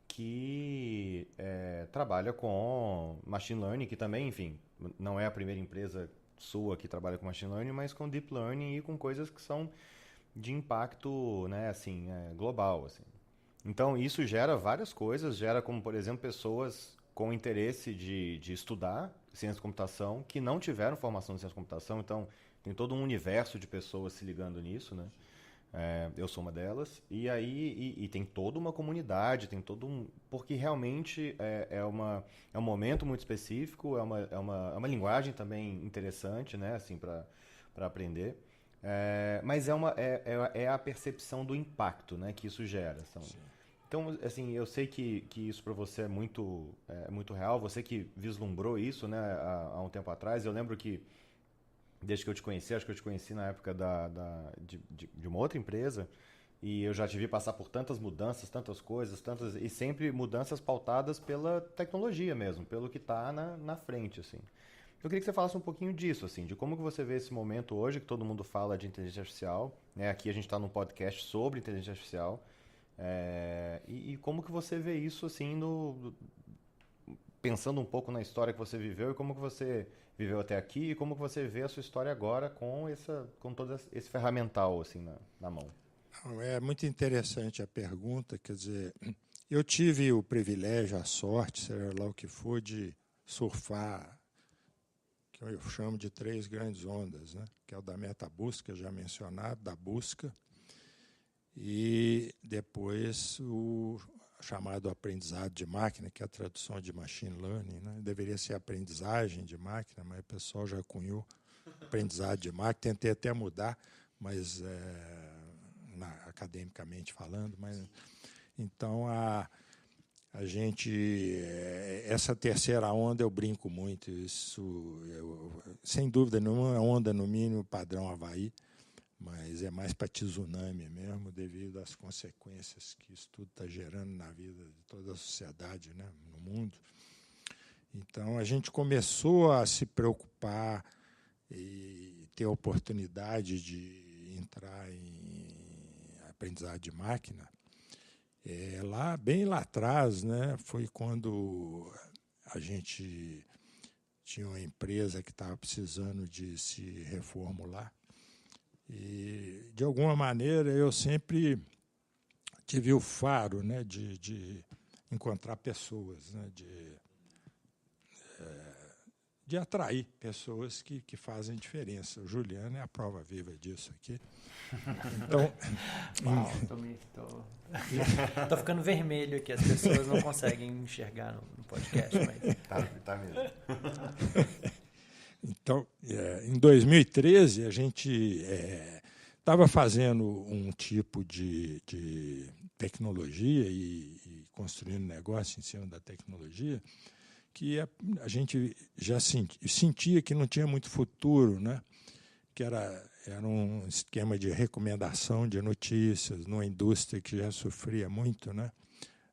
que trabalha com machine learning, que também, enfim, não é a primeira empresa sua que trabalha com machine learning, mas com deep learning e com coisas que são de impacto, né, assim, global, assim. Então isso gera várias coisas, gera como, por exemplo, pessoas com interesse de estudar ciência da computação que não tiveram formação em ciência da computação, então tem todo um universo de pessoas se ligando nisso, né? Eu sou uma delas. E aí e tem toda uma comunidade, tem todo um... Porque realmente é um momento muito específico, é uma linguagem também interessante, né? Assim, para aprender. Mas é a percepção do impacto, né, que isso gera. Então, assim, eu sei que isso para você é muito real. Você que vislumbrou isso, né, há um tempo atrás. Eu lembro que desde que eu te conheci, acho que eu te conheci na época de uma outra empresa, e eu já te vi passar por tantas mudanças, tantas coisas, e sempre mudanças pautadas pela tecnologia mesmo, pelo que está na frente, assim. Eu queria que você falasse um pouquinho disso, assim, de como que você vê esse momento hoje, que todo mundo fala de inteligência artificial, né? Aqui a gente está num podcast sobre inteligência artificial, e como que você vê isso, assim, pensando um pouco na história que você viveu e como que você viveu até aqui e como que você vê a sua história agora com todo esse ferramental assim na mão. É muito interessante a pergunta, quer dizer, eu tive o privilégio, a sorte, seja lá o que for, de surfar, que eu chamo de 3 grandes ondas, né? Que é o da metabusca, já mencionado, da busca, e depois o chamado aprendizado de máquina, que é a tradução de machine learning, né? Deveria ser aprendizagem de máquina, mas o pessoal já cunhou aprendizado de máquina. Tentei até mudar, mas academicamente falando, mas então a gente, essa terceira onda eu brinco muito, isso sem dúvida nenhuma é onda no mínimo padrão Havaí, mas é mais para tsunami mesmo, devido às consequências que isso tudo está gerando na vida de toda a sociedade, né, no mundo. Então, a gente começou a se preocupar e ter a oportunidade de entrar em aprendizado de máquina. Bem lá atrás, né, foi quando a gente tinha uma empresa que estava precisando de se reformular. E, de alguma maneira, eu sempre tive o faro, né, de encontrar pessoas, né, de atrair pessoas que fazem diferença. O Juliano é a prova viva disso aqui. Então, tô ficando vermelho aqui, as pessoas não conseguem enxergar no podcast, mas Tá mesmo. então, em 2013, a gente estava fazendo um tipo de tecnologia e construindo negócio em cima da tecnologia que a gente já sentia que não tinha muito futuro, né? Que era um esquema de recomendação de notícias numa indústria que já sofria muito, né?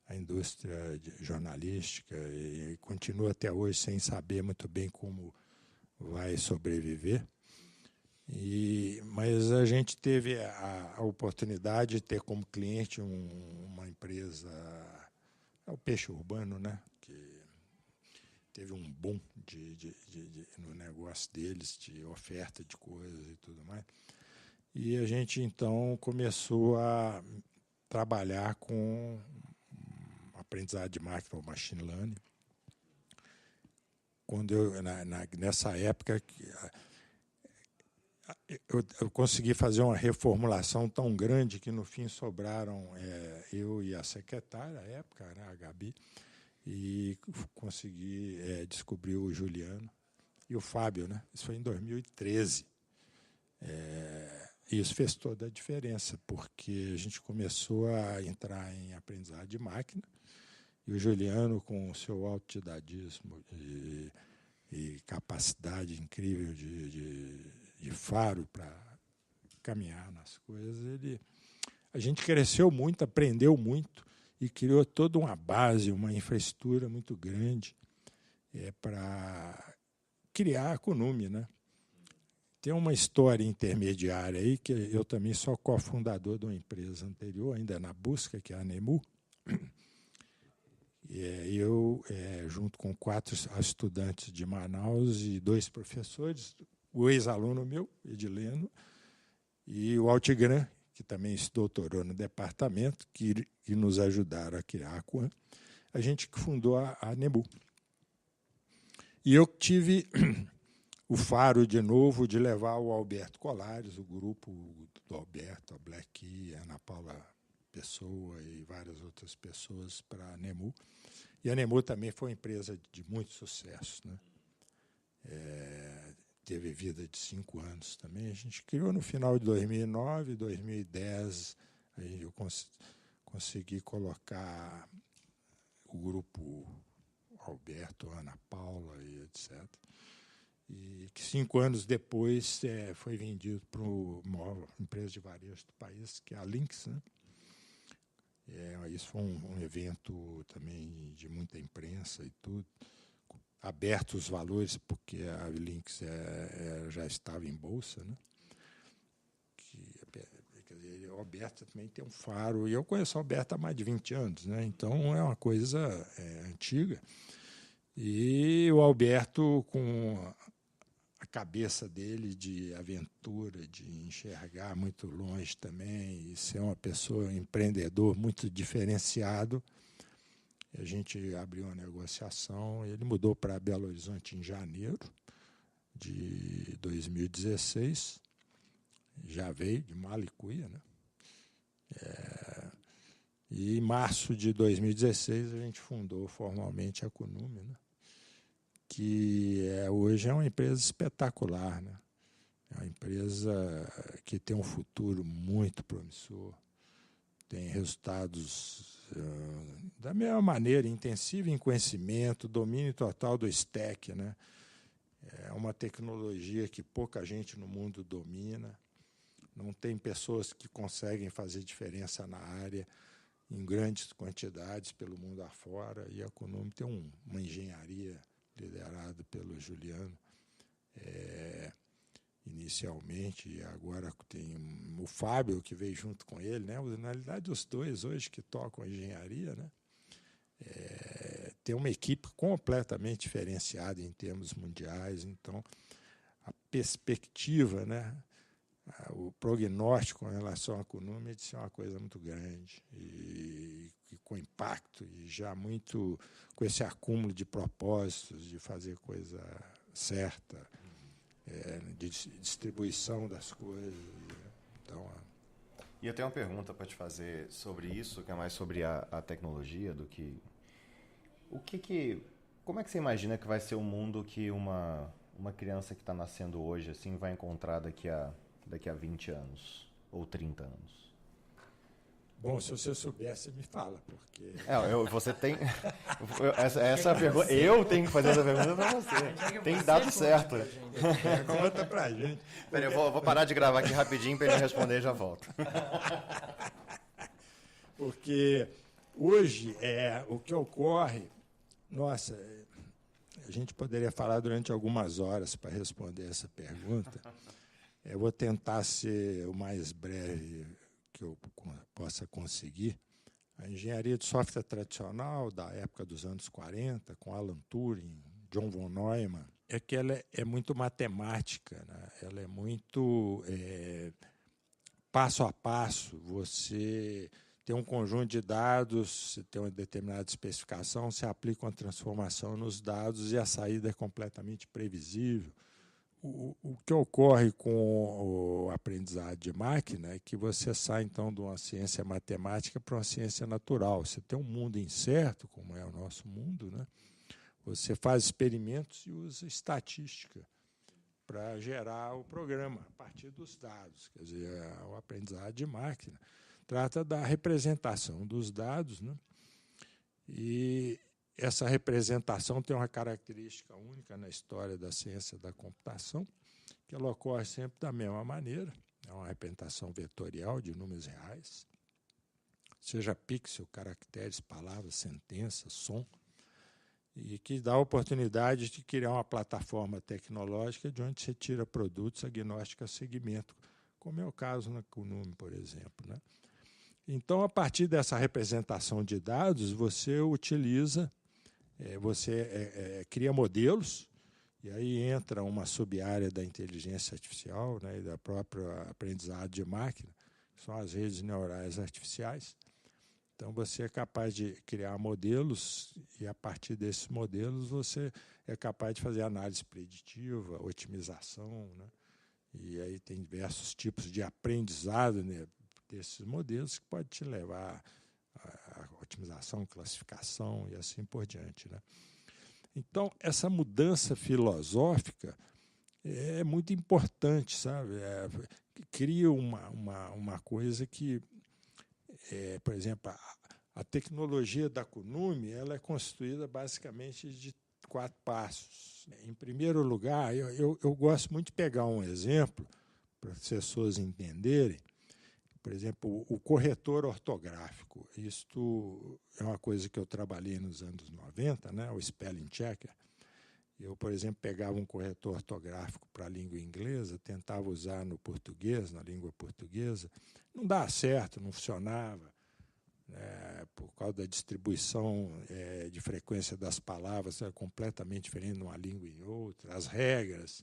A indústria jornalística, e continua até hoje sem saber muito bem como vai sobreviver. Mas a gente teve a oportunidade de ter como cliente uma empresa, o Peixe Urbano, né? Que teve um boom no negócio deles, de oferta de coisas e tudo mais. E a gente, então, começou a trabalhar com aprendizado de máquina, ou machine learning. Nessa época, eu consegui fazer uma reformulação tão grande que, no fim, sobraram eu e a secretária, à época, né, a Gabi, e consegui descobrir o Juliano e o Fábio, né? Isso foi em 2013. E isso fez toda a diferença, porque a gente começou a entrar em aprendizado de máquina, e o Juliano, com o seu autodidadismo e capacidade incrível de faro para caminhar nas coisas, a gente cresceu muito, aprendeu muito, e criou toda uma base, uma infraestrutura muito grande para criar a Kunume, né? Tem uma história intermediária aí, que eu também sou cofundador de uma empresa anterior, ainda na busca, que é a Nemu. Eu, junto com 4 estudantes de Manaus e 2 professores, o ex-aluno meu, Edileno, e o Altigran, que também se doutorou no departamento, que nos ajudaram a criar a Kuan, a gente que fundou a Nemu. E eu tive o faro, de novo, de levar o Alberto Colares, o grupo do Alberto, a Black Key, a Ana Paula Pessoa e várias outras pessoas para a Nemu. E a Nemu também foi uma empresa de muito sucesso, né? Teve vida de 5 anos também. A gente criou no final de 2009, 2010, eu consegui colocar o grupo Alberto, Ana Paula e etc. E que 5 anos depois foi vendido para uma maior empresa de varejo do país, que é a Lynx, né? Isso foi um evento também de muita imprensa e tudo, aberto os valores, porque a Lynx já estava em bolsa, né? Quer dizer, o Alberto também tem um faro, e eu conheço o Alberto há mais de 20 anos, né? Então é uma coisa antiga. E o Alberto, com a cabeça dele de aventura, de enxergar muito longe também, e ser uma pessoa, um empreendedor muito diferenciado, a gente abriu uma negociação. Ele mudou para Belo Horizonte em janeiro de 2016, já veio de Malicuia, né? E em março de 2016 a gente fundou formalmente a Kunume, né? Que hoje é uma empresa espetacular, né? É uma empresa que tem um futuro muito promissor, tem resultados da mesma maneira, intensivo em conhecimento, domínio total do stack, né? É uma tecnologia que pouca gente no mundo domina, não tem pessoas que conseguem fazer diferença na área em grandes quantidades pelo mundo afora, e a Kunume tem uma engenharia liderada pelo Juliano, inicialmente, e agora tem o Fábio, que veio junto com ele, né? Na realidade, os dois hoje que tocam a engenharia, né? Tem uma equipe completamente diferenciada em termos mundiais. Então, a perspectiva, né? O prognóstico em relação à Kunume é de ser uma coisa muito grande e com impacto, e já muito com esse acúmulo de propósitos de fazer coisa certa, de distribuição das coisas. Então, e eu tenho uma pergunta para te fazer sobre isso, que é mais sobre a tecnologia do que... Como é que você imagina que vai ser o mundo que uma criança que está nascendo hoje assim, vai encontrar daqui a 20 anos ou 30 anos? Bom, se você soubesse, me fala, porque... Você tem... essa pergunta... Eu tenho que fazer essa pergunta para você. Tem dado certo. Conta pra gente. Peraí, eu vou parar de gravar aqui rapidinho para ele responder e já volto. Porque hoje, o que ocorre... Nossa, a gente poderia falar durante algumas horas para responder essa pergunta. Eu vou tentar ser o mais breve que eu possa conseguir. A engenharia de software tradicional, da época dos anos 40, com Alan Turing, John von Neumann, é que ela é muito matemática, né? Ela é muito passo a passo. Você tem um conjunto de dados, você tem uma determinada especificação, você aplica uma transformação nos dados e a saída é completamente previsível. O que ocorre com o aprendizado de máquina é que você sai, então, de uma ciência matemática para uma ciência natural. Você tem um mundo incerto, como é o nosso mundo, né? Você faz experimentos e usa estatística para gerar o programa a partir dos dados. Quer dizer, o aprendizado de máquina trata da representação dos dados, né? E essa representação tem uma característica única na história da ciência da computação, que ela ocorre sempre da mesma maneira. É uma representação vetorial de números reais, seja pixel, caracteres, palavras, sentenças, som, e que dá a oportunidade de criar uma plataforma tecnológica de onde você tira produtos agnósticos a segmento, como é o caso na Kunume, por exemplo, né? Então, a partir dessa representação de dados, você utiliza... Você cria modelos, e aí entra uma sub-área da inteligência artificial, né, e da própria aprendizado de máquina, que são as redes neurais artificiais. Então, você é capaz de criar modelos, e a partir desses modelos você é capaz de fazer análise preditiva, otimização, né? E aí tem diversos tipos de aprendizado, né, desses modelos que pode te levar a otimização, classificação e assim por diante, né? Então, essa mudança filosófica é muito importante, sabe? Cria uma coisa que, por exemplo, a tecnologia da Kunume ela é constituída basicamente de 4 passos. Em primeiro lugar, eu gosto muito de pegar um exemplo para as pessoas entenderem. Por exemplo, o corretor ortográfico. Isto é uma coisa que eu trabalhei nos anos 90, né? O spelling checker. Eu, por exemplo, pegava um corretor ortográfico para a língua inglesa, tentava usar no português, na língua portuguesa. Não dava certo, não funcionava, por causa da distribuição de frequência das palavras, era completamente diferente de uma língua e outra. As regras,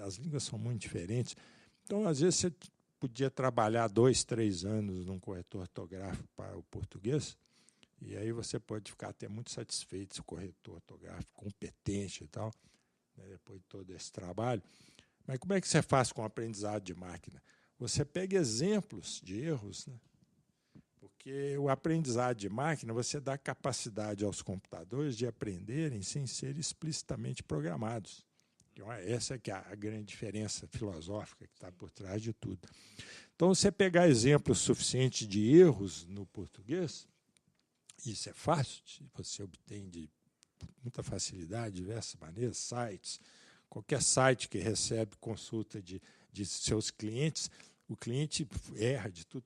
as línguas são muito diferentes. Então, às vezes, você podia trabalhar 2, 3 anos num corretor ortográfico para o português, e aí você pode ficar até muito satisfeito se o corretor ortográfico competente e tal, né, depois de todo esse trabalho. Mas como é que você faz com o aprendizado de máquina? Você pega exemplos de erros, né? Porque o aprendizado de máquina, você dá capacidade aos computadores de aprenderem sem ser explicitamente programados. Essa é que é a grande diferença filosófica que está por trás de tudo. Então, você pegar exemplos suficientes de erros no português, isso é fácil, você obtém de muita facilidade, diversas maneiras, sites, qualquer site que recebe consulta de seus clientes, o cliente erra de tudo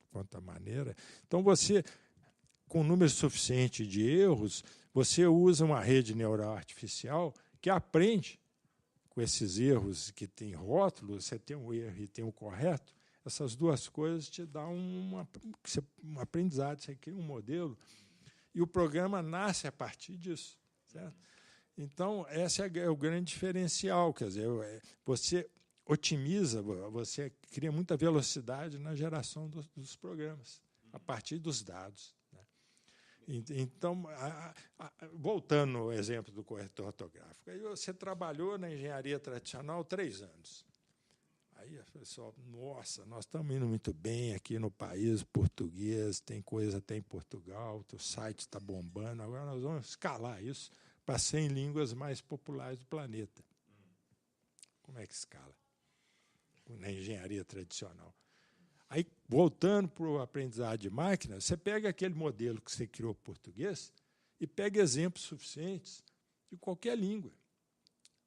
quanto a maneira. Então, você, com um número suficiente de erros, você usa uma rede neural artificial que aprende com esses erros, que tem rótulo, você tem um erro e tem o correto, essas duas coisas te dão um aprendizado, você cria um modelo, e o programa nasce a partir disso, certo? Então, esse é o grande diferencial, quer dizer, você otimiza, você cria muita velocidade na geração dos programas, a partir dos dados, né? Então, voltando ao exemplo do corretor ortográfico, aí você trabalhou na engenharia tradicional 3 anos. Aí a pessoa, nossa, nós estamos indo muito bem aqui no país português, tem coisa até em Portugal, o site está bombando, agora nós vamos escalar isso para 100 línguas mais populares do planeta. Como é que escala? Na engenharia tradicional. Aí, voltando para o aprendizado de máquina, você pega aquele modelo que você criou para português e pega exemplos suficientes de qualquer língua.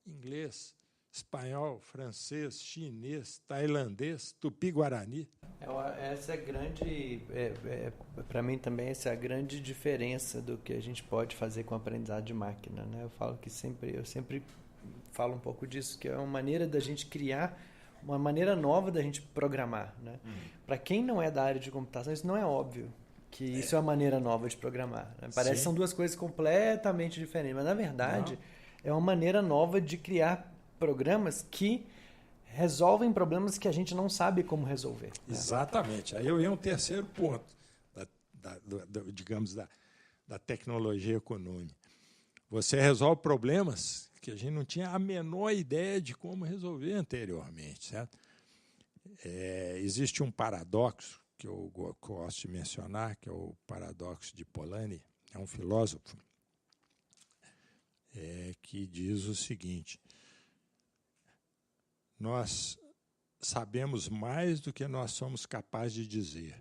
Inglês, espanhol, francês, chinês, tailandês, tupi-guarani. Essa é grande, para mim também, essa é a grande diferença do que a gente pode fazer com o aprendizado de máquina, né? Eu sempre falo um pouco disso, que é uma maneira da gente criar uma maneira nova da gente programar, né? Para quem não é da área de computação, isso não é óbvio, que isso é uma maneira nova de programar, né? Parece que são duas coisas completamente diferentes, mas na verdade é uma maneira nova de criar programas que resolvem problemas que a gente não sabe como resolver. Né? Exatamente. Aí eu ia um terceiro ponto, da tecnologia econômica. Você resolve problemas que a gente não tinha a menor ideia de como resolver anteriormente, certo? Existe um paradoxo que eu gosto de mencionar, que é o paradoxo de Polanyi, é um filósofo que diz o seguinte: nós sabemos mais do que nós somos capazes de dizer.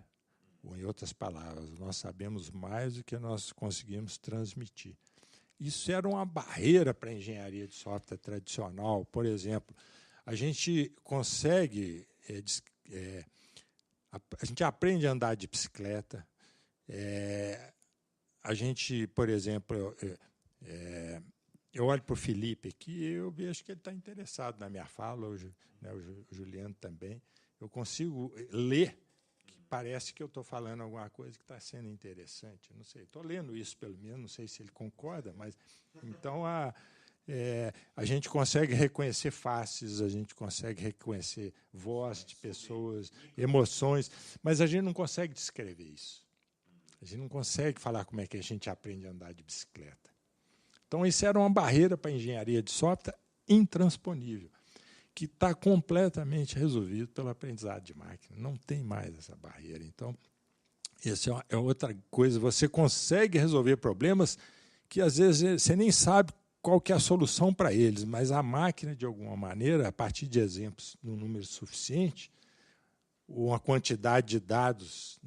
Ou, em outras palavras, nós sabemos mais do que nós conseguimos transmitir. Isso era uma barreira para a engenharia de software tradicional. Por exemplo, a gente consegue, a gente aprende a andar de bicicleta, a gente, por exemplo, eu olho para o Felipe aqui e eu vejo que ele está interessado na minha fala, o Juliano também. Eu consigo ler, que parece que eu estou falando alguma coisa que está sendo interessante. Não sei, estou lendo isso pelo menos, não sei se ele concorda, mas então a gente consegue reconhecer faces, a gente consegue reconhecer voz de pessoas, emoções, mas a gente não consegue descrever isso. A gente não consegue falar como é que a gente aprende a andar de bicicleta. Então, isso era uma barreira para a engenharia de software intransponível, que está completamente resolvido pelo aprendizado de máquina. Não tem mais essa barreira. Então, essa é outra coisa. Você consegue resolver problemas que, às vezes, você nem sabe qual que é a solução para eles, mas a máquina, de alguma maneira, a partir de exemplos num número suficiente, ou uma quantidade de dados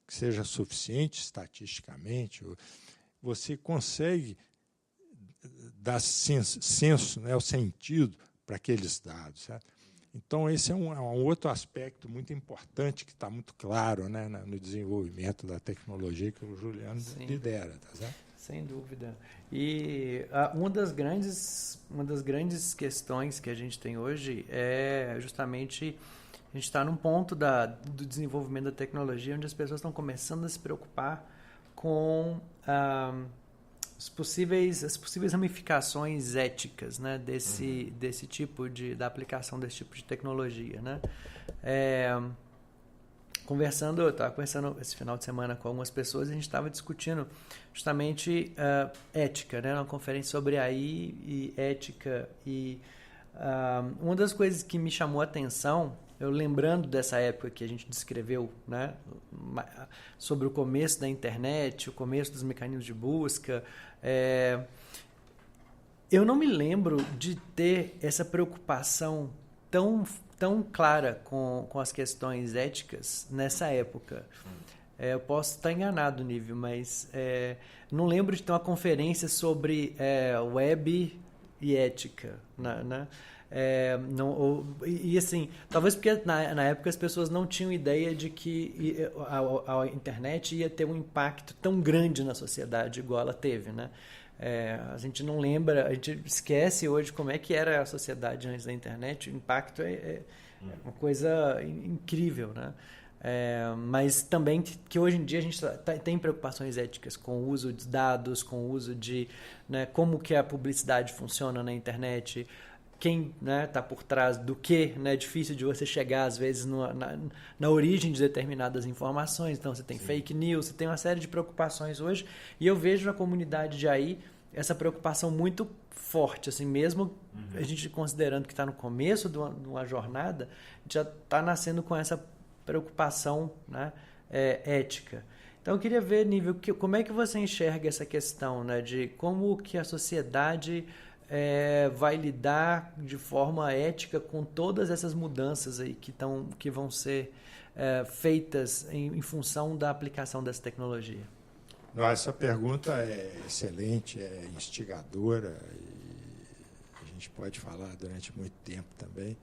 que seja suficiente estatisticamente, você consegue dar senso, né, o sentido para aqueles dados. Certo? Então, esse é um outro aspecto muito importante que está muito claro, né, no desenvolvimento da tecnologia que o Juliano lidera. Tá certo? Sem dúvida. E uma das grandes questões que a gente tem hoje é justamente a gente está num ponto do desenvolvimento da tecnologia onde as pessoas estão começando a se preocupar com as possíveis ramificações éticas, né, desse tipo da aplicação desse tipo de tecnologia, né? Eu estava conversando esse final de semana com algumas pessoas e a gente estava discutindo justamente ética, né, uma conferência sobre AI e ética. E uma das coisas que me chamou a atenção, eu lembrando dessa época que a gente descreveu, né, sobre o começo da internet, o começo dos mecanismos de busca, eu não me lembro de ter essa preocupação tão clara com as questões éticas nessa época. Eu posso estar enganado, Nível, mas não lembro de ter uma conferência sobre web e ética, né? E assim, talvez porque na época as pessoas não tinham ideia de que a internet ia ter um impacto tão grande na sociedade igual ela teve, né? A gente não lembra, a gente esquece hoje como é que era a sociedade antes da internet. O impacto é uma coisa incrível, né? Mas também que hoje em dia a gente tem preocupações éticas com o uso de dados, com o uso de, né, como que a publicidade funciona na internet, quem está por trás do que, né? É difícil de você chegar, às vezes, na origem de determinadas informações. Então, você tem fake news, você tem uma série de preocupações hoje. E eu vejo na comunidade de AI essa preocupação muito forte, assim, mesmo a gente considerando que está no começo de uma jornada, já está nascendo com essa preocupação, né, ética. Então, eu queria ver, Nível, como é que você enxerga essa questão, né, de como que a sociedade vai lidar de forma ética com todas essas mudanças aí que vão ser feitas em função da aplicação dessa tecnologia? Não, essa pergunta é excelente, é instigadora e a gente pode falar durante muito tempo também.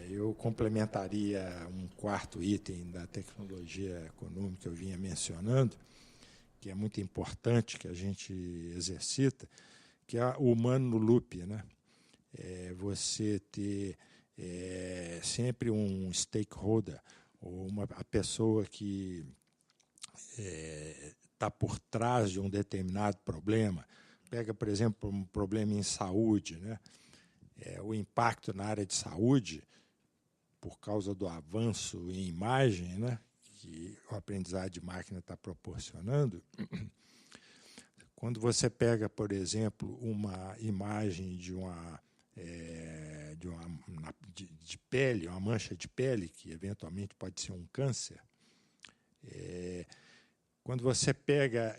Eu complementaria um quarto item da tecnologia econômica que eu vinha mencionando, que é muito importante, que a gente exercita, que é o humano no loop, né? Você ter sempre um stakeholder, ou a pessoa que está por trás de um determinado problema. Pega, por exemplo, um problema em saúde, né? O impacto na área de saúde, por causa do avanço em imagem, né, que o aprendizado de máquina está proporcionando. Quando você pega, por exemplo, uma imagem de pele, uma mancha de pele, que eventualmente pode ser um câncer, quando você pega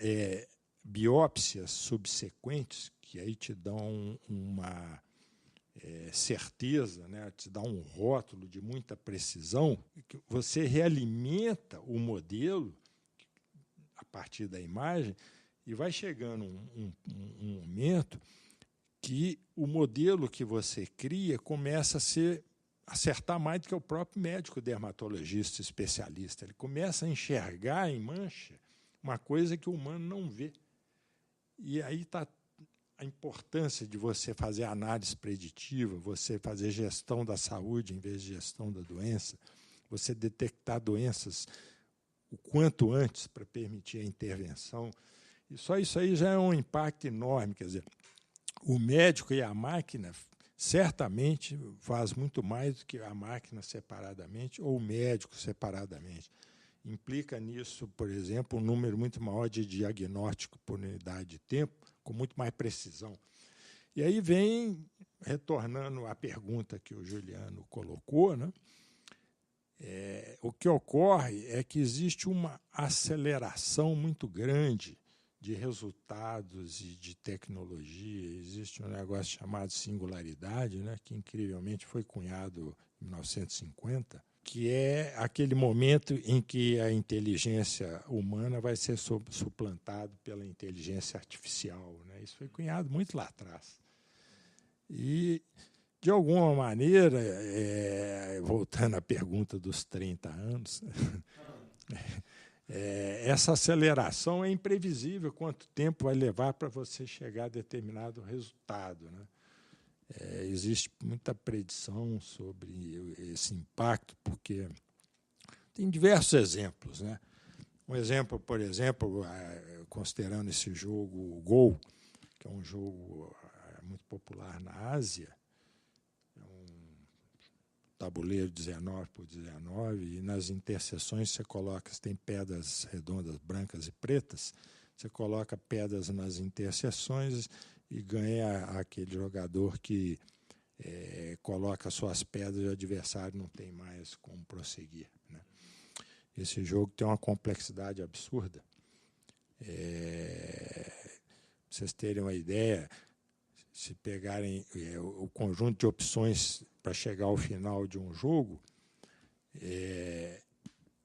biópsias subsequentes, que aí te dão uma certeza, né, te dá um rótulo de muita precisão, você realimenta o modelo a partir da imagem e vai chegando um momento que o modelo que você cria começa a acertar mais do que o próprio médico dermatologista especialista. Ele começa a enxergar em mancha uma coisa que o humano não vê. E aí está a importância de você fazer análise preditiva, você fazer gestão da saúde em vez de gestão da doença, você detectar doenças o quanto antes para permitir a intervenção. E só isso aí já é um impacto enorme. Quer dizer, o médico e a máquina certamente faz muito mais do que a máquina separadamente ou o médico separadamente. Implica nisso, por exemplo, um número muito maior de diagnóstico por unidade de tempo, com muito mais precisão. E aí vem, retornando à pergunta que o Juliano colocou, né? O que ocorre é que existe uma aceleração muito grande de resultados e de tecnologia. Existe um negócio chamado singularidade, né, que incrivelmente foi cunhado em 1950, que é aquele momento em que a inteligência humana vai ser suplantada pela inteligência artificial, né? Isso foi cunhado muito lá atrás. E, de alguma maneira, voltando à pergunta dos 30 anos, essa aceleração é imprevisível quanto tempo vai levar para você chegar a determinado resultado, né? Existe muita predição sobre esse impacto, porque tem diversos exemplos, né? Um exemplo, por exemplo, considerando esse jogo o Go, que é um jogo muito popular na Ásia, é um tabuleiro 19x19, e nas interseções você tem pedras redondas, brancas e pretas, você coloca pedras nas interseções e ganha aquele jogador que coloca suas pedras e o adversário não tem mais como prosseguir, né? Esse jogo tem uma complexidade absurda. Para vocês terem uma ideia, se pegarem o conjunto de opções para chegar ao final de um jogo,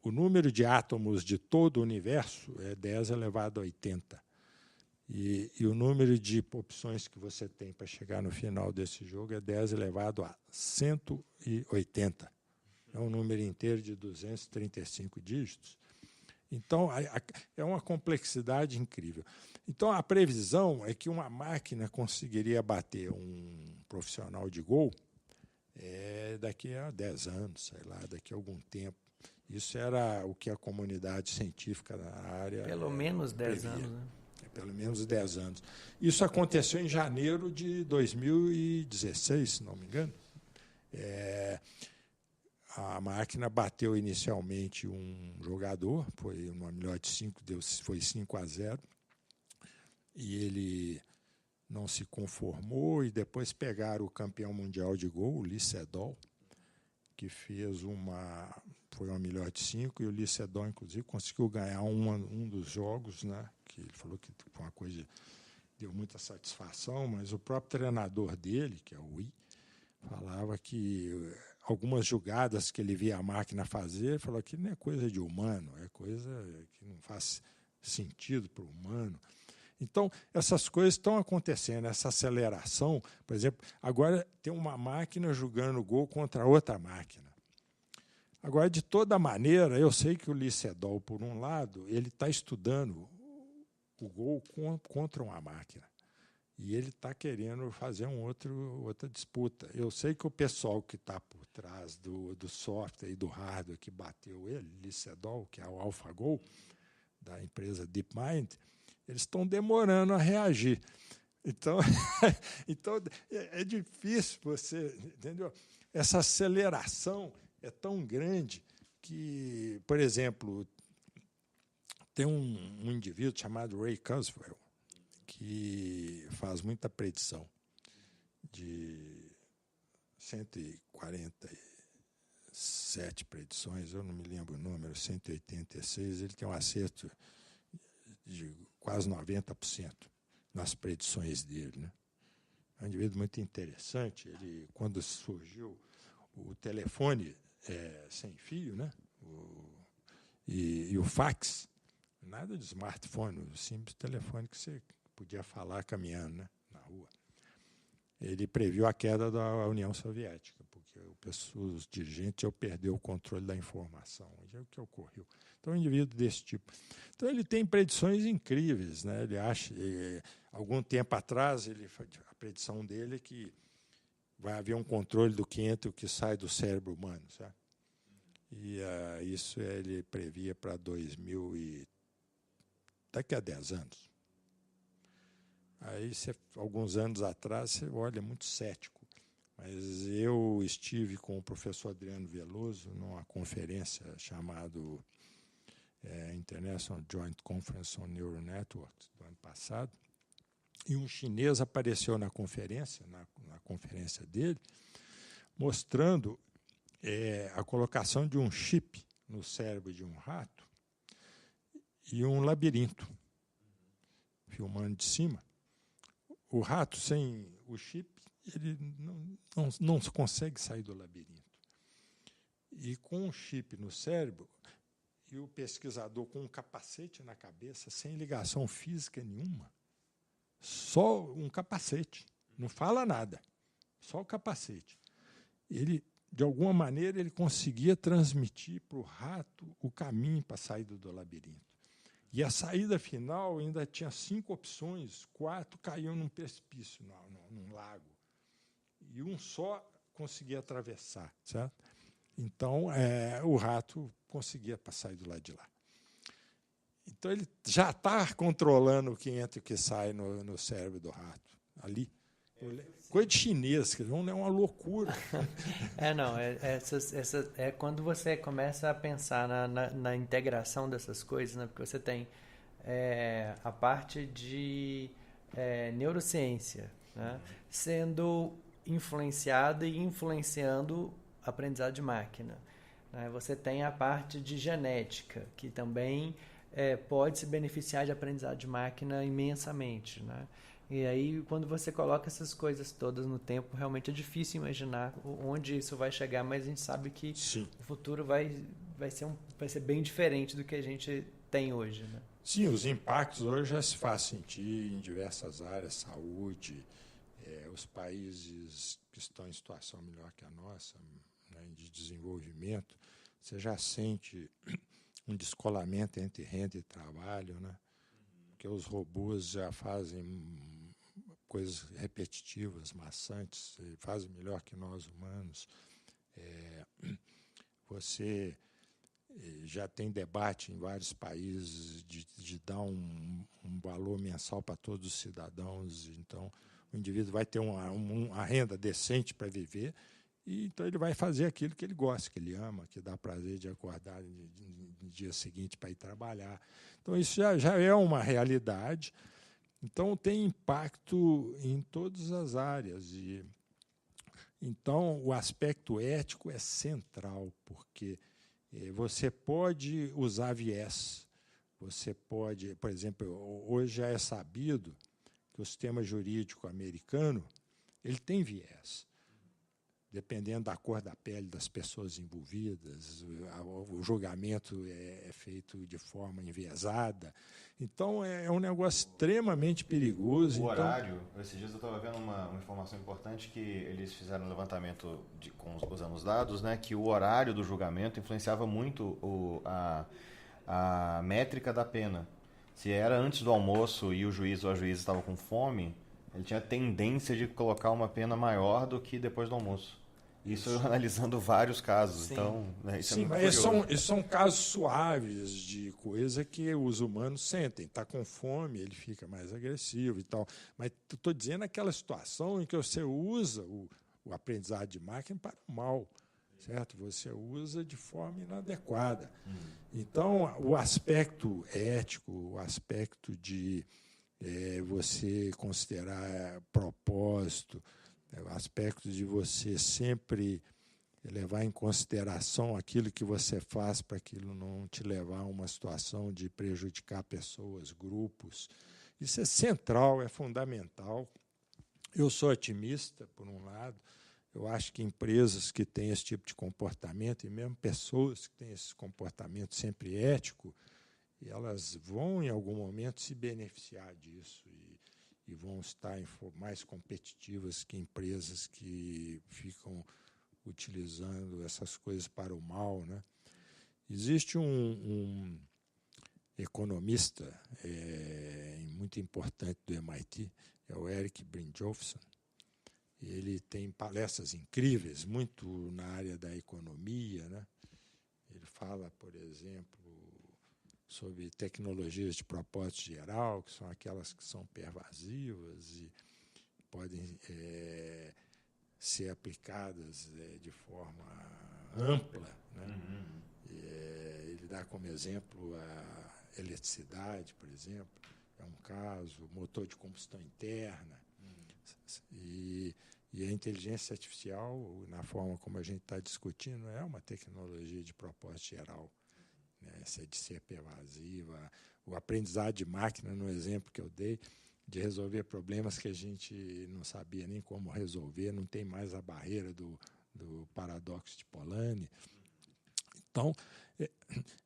o número de átomos de todo o universo é 10 elevado a 80. E o número de opções que você tem para chegar no final desse jogo é 10 elevado a 180. É um número inteiro de 235 dígitos. Então, é uma complexidade incrível. Então, a previsão é que uma máquina conseguiria bater um profissional de Go daqui a 10 anos, sei lá, daqui a algum tempo. Isso era o que a comunidade científica na área pelo menos 10 anos, né? pelo menos 10 anos. Isso aconteceu em janeiro de 2016, se não me engano. A máquina bateu inicialmente um jogador, foi uma melhor de 5, foi 5-0, e ele não se conformou, e depois pegaram o campeão mundial de gol, o Lee Sedol, que foi uma melhor de 5, e o Lee Sedol, inclusive, conseguiu ganhar um dos jogos, né, que ele falou que foi uma coisa deu muita satisfação, mas o próprio treinador dele, que é o Wii, falava que algumas jogadas que ele via a máquina fazer, ele falou que não é coisa de humano, é coisa que não faz sentido para o humano. Então, essas coisas estão acontecendo, essa aceleração. Por exemplo, agora tem uma máquina jogando gol contra outra máquina. Agora, de toda maneira, eu sei que o Lee Sedol, por um lado, ele está estudando o gol contra uma máquina. E ele está querendo fazer outra disputa. Eu sei que o pessoal que está por trás do software e do hardware que bateu ele, Lee Sedol, que é o AlphaGo, da empresa DeepMind, eles estão demorando a reagir. Então, é difícil você... Entendeu? Essa aceleração é tão grande que, por exemplo, tem um indivíduo chamado Ray Kurzweil, que faz muita predição de 147 predições, eu não me lembro o número, 186, ele tem um acerto de quase 90% nas predições dele, né? É um indivíduo muito interessante. Ele, quando surgiu o telefone sem fio, né? E o fax, nada de smartphone, o simples telefone que você podia falar caminhando, né, na rua. Ele previu a queda da União Soviética, porque os dirigentes iam perder o controle da informação. E é o que ocorreu. Então, é um indivíduo desse tipo. Então, ele tem predições incríveis, né? Ele acha, algum tempo atrás, a predição dele é que vai haver um controle do que entra e o que sai do cérebro humano, sabe? E isso ele previa para daqui a 10 anos. Aí, alguns anos atrás, você olha muito cético. Mas eu estive com o professor Adriano Veloso numa conferência chamada International Joint Conference on Neural Networks, do ano passado, e um chinês apareceu na conferência, na conferência dele, mostrando a colocação de um chip no cérebro de um rato e um labirinto, filmando de cima. O rato, sem o chip, ele não consegue sair do labirinto. E com um chip no cérebro, e o pesquisador com um capacete na cabeça, sem ligação física nenhuma, só um capacete, não fala nada, só o capacete. Ele, de alguma maneira, ele conseguia transmitir para o rato o caminho para a saída do labirinto. E a saída final ainda tinha 5 opções, 4 caíam num precipício, num lago. E um só conseguia atravessar, certo? Então, o rato conseguia sair do lado de lá. Então, ele já está controlando o que entra e o que sai no cérebro do rato, ali. Coisa de chinês, não é uma loucura. É quando você começa a pensar na integração dessas coisas, né? Porque você tem a parte de neurociência, né? Sendo influenciada e influenciando a aprendizado de máquina, né? Você tem a parte de genética, que também pode se beneficiar de aprendizado de máquina imensamente, né? E aí, quando você coloca essas coisas todas no tempo, realmente é difícil imaginar onde isso vai chegar, mas a gente sabe que Sim. O futuro vai ser bem diferente do que a gente tem hoje, né? Sim, os impactos hoje já se faz sentir em diversas áreas, saúde, os países que estão em situação melhor que a nossa, né, de desenvolvimento, você já sente um descolamento entre renda e trabalho, né? Porque os robôs já fazem coisas repetitivas, maçantes, fazem melhor que nós humanos. Você já tem debate em vários países de dar um valor mensal para todos os cidadãos. Então, o indivíduo vai ter uma renda decente para viver, e então ele vai fazer aquilo que ele gosta, que ele ama, que dá prazer de acordar no dia seguinte para ir trabalhar. Então, isso já é uma realidade. Então, tem impacto em todas as áreas. Então, o aspecto ético é central, porque você pode usar viés. Você pode, por exemplo, hoje já é sabido que o sistema jurídico americano ele tem viés. Dependendo da cor da pele das pessoas envolvidas, o julgamento é feito de forma enviesada. Então, é um negócio extremamente perigoso. O horário, esses dias eu estava vendo uma informação importante, que eles fizeram um levantamento usando os dados, né, que o horário do julgamento influenciava muito a métrica da pena. Se era antes do almoço e o juiz ou a juíza estava com fome, ele tinha tendência de colocar uma pena maior do que depois do almoço. Isso analisando vários casos. Sim. Então, isso sim, mas são casos suaves de coisa que os humanos sentem. Está com fome, ele fica mais agressivo e tal. Mas estou dizendo aquela situação em que você usa o aprendizado de máquina para o mal, certo? Você usa de forma inadequada. Então, o aspecto ético, o aspecto de você considerar propósito, o aspecto de você sempre levar em consideração aquilo que você faz para aquilo não te levar a uma situação de prejudicar pessoas, grupos. Isso é central, é fundamental. Eu sou otimista, por um lado. Eu acho que empresas que têm esse tipo de comportamento, e mesmo pessoas que têm esse comportamento sempre ético, elas vão, em algum momento, se beneficiar disso e vão estar mais competitivas que empresas que ficam utilizando essas coisas para o mal, né? Existe um economista muito importante do MIT, é o Eric Brynjolfsson. Ele tem palestras incríveis, muito na área da economia, né? Ele fala, por exemplo, sobre tecnologias de propósito geral, que são aquelas que são pervasivas e podem ser aplicadas de forma ampla, né? Ele dá como exemplo a eletricidade, por exemplo, é um caso, motor de combustão interna. E a inteligência artificial, na forma como a gente está discutindo, é uma tecnologia de propósito geral. Essa de ser pervasiva, o aprendizado de máquina, no exemplo que eu dei, de resolver problemas que a gente não sabia nem como resolver, não tem mais a barreira do paradoxo de Polanyi. Então,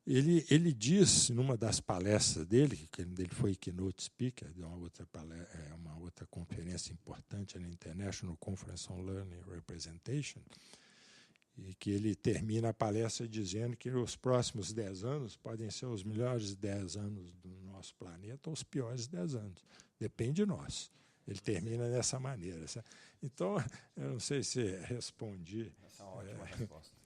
ele diz, numa das palestras dele, que ele foi keynote speaker de uma outra conferência importante na International Conference on Learning Representation, e que ele termina a palestra dizendo que os próximos 10 anos podem ser os melhores 10 anos do nosso planeta ou os piores 10 anos. Depende de nós. Ele termina dessa maneira. Então, eu não sei se respondi. Essa é uma ótima resposta.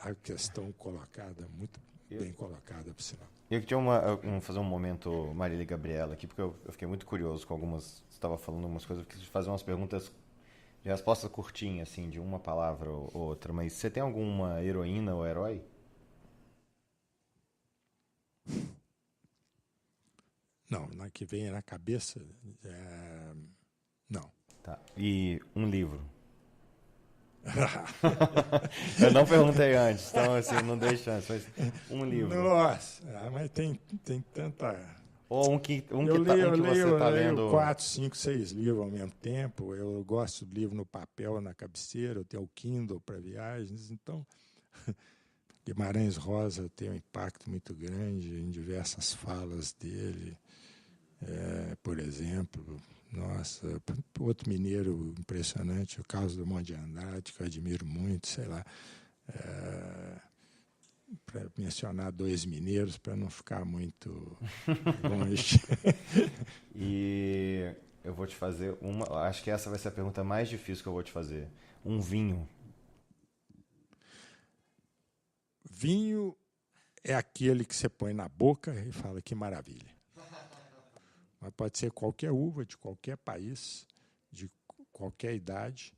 A questão colocada, muito bem colocada, por sinal. Eu queria fazer um momento Marília e Gabriela aqui, porque eu fiquei muito curioso com algumas... Você estava falando algumas coisas, eu quis fazer umas perguntas de resposta curtinha, assim, de uma palavra ou outra, mas você tem alguma heroína ou herói? Não, na que vem na cabeça, não. Tá. E um livro? Eu não perguntei antes, então assim, não dei chance, mas um livro. Nossa, mas tem tanta... Ou um que você está lendo... Eu leio 4, 5, 6 livros ao mesmo tempo. Eu gosto de livro no papel, na cabeceira. Eu tenho o Kindle para viagens. Então, Guimarães Rosa tem um impacto muito grande em diversas falas dele. Por exemplo, nossa, outro mineiro impressionante, o Carlos Drummond de Andrade, que eu admiro muito, sei lá. Para mencionar 2 mineiros, para não ficar muito longe. E eu vou te fazer uma... Acho que essa vai ser a pergunta mais difícil que eu vou te fazer. Um vinho. vinho é aquele que você põe na boca e fala que maravilha. Mas pode ser qualquer uva, de qualquer país, de qualquer idade.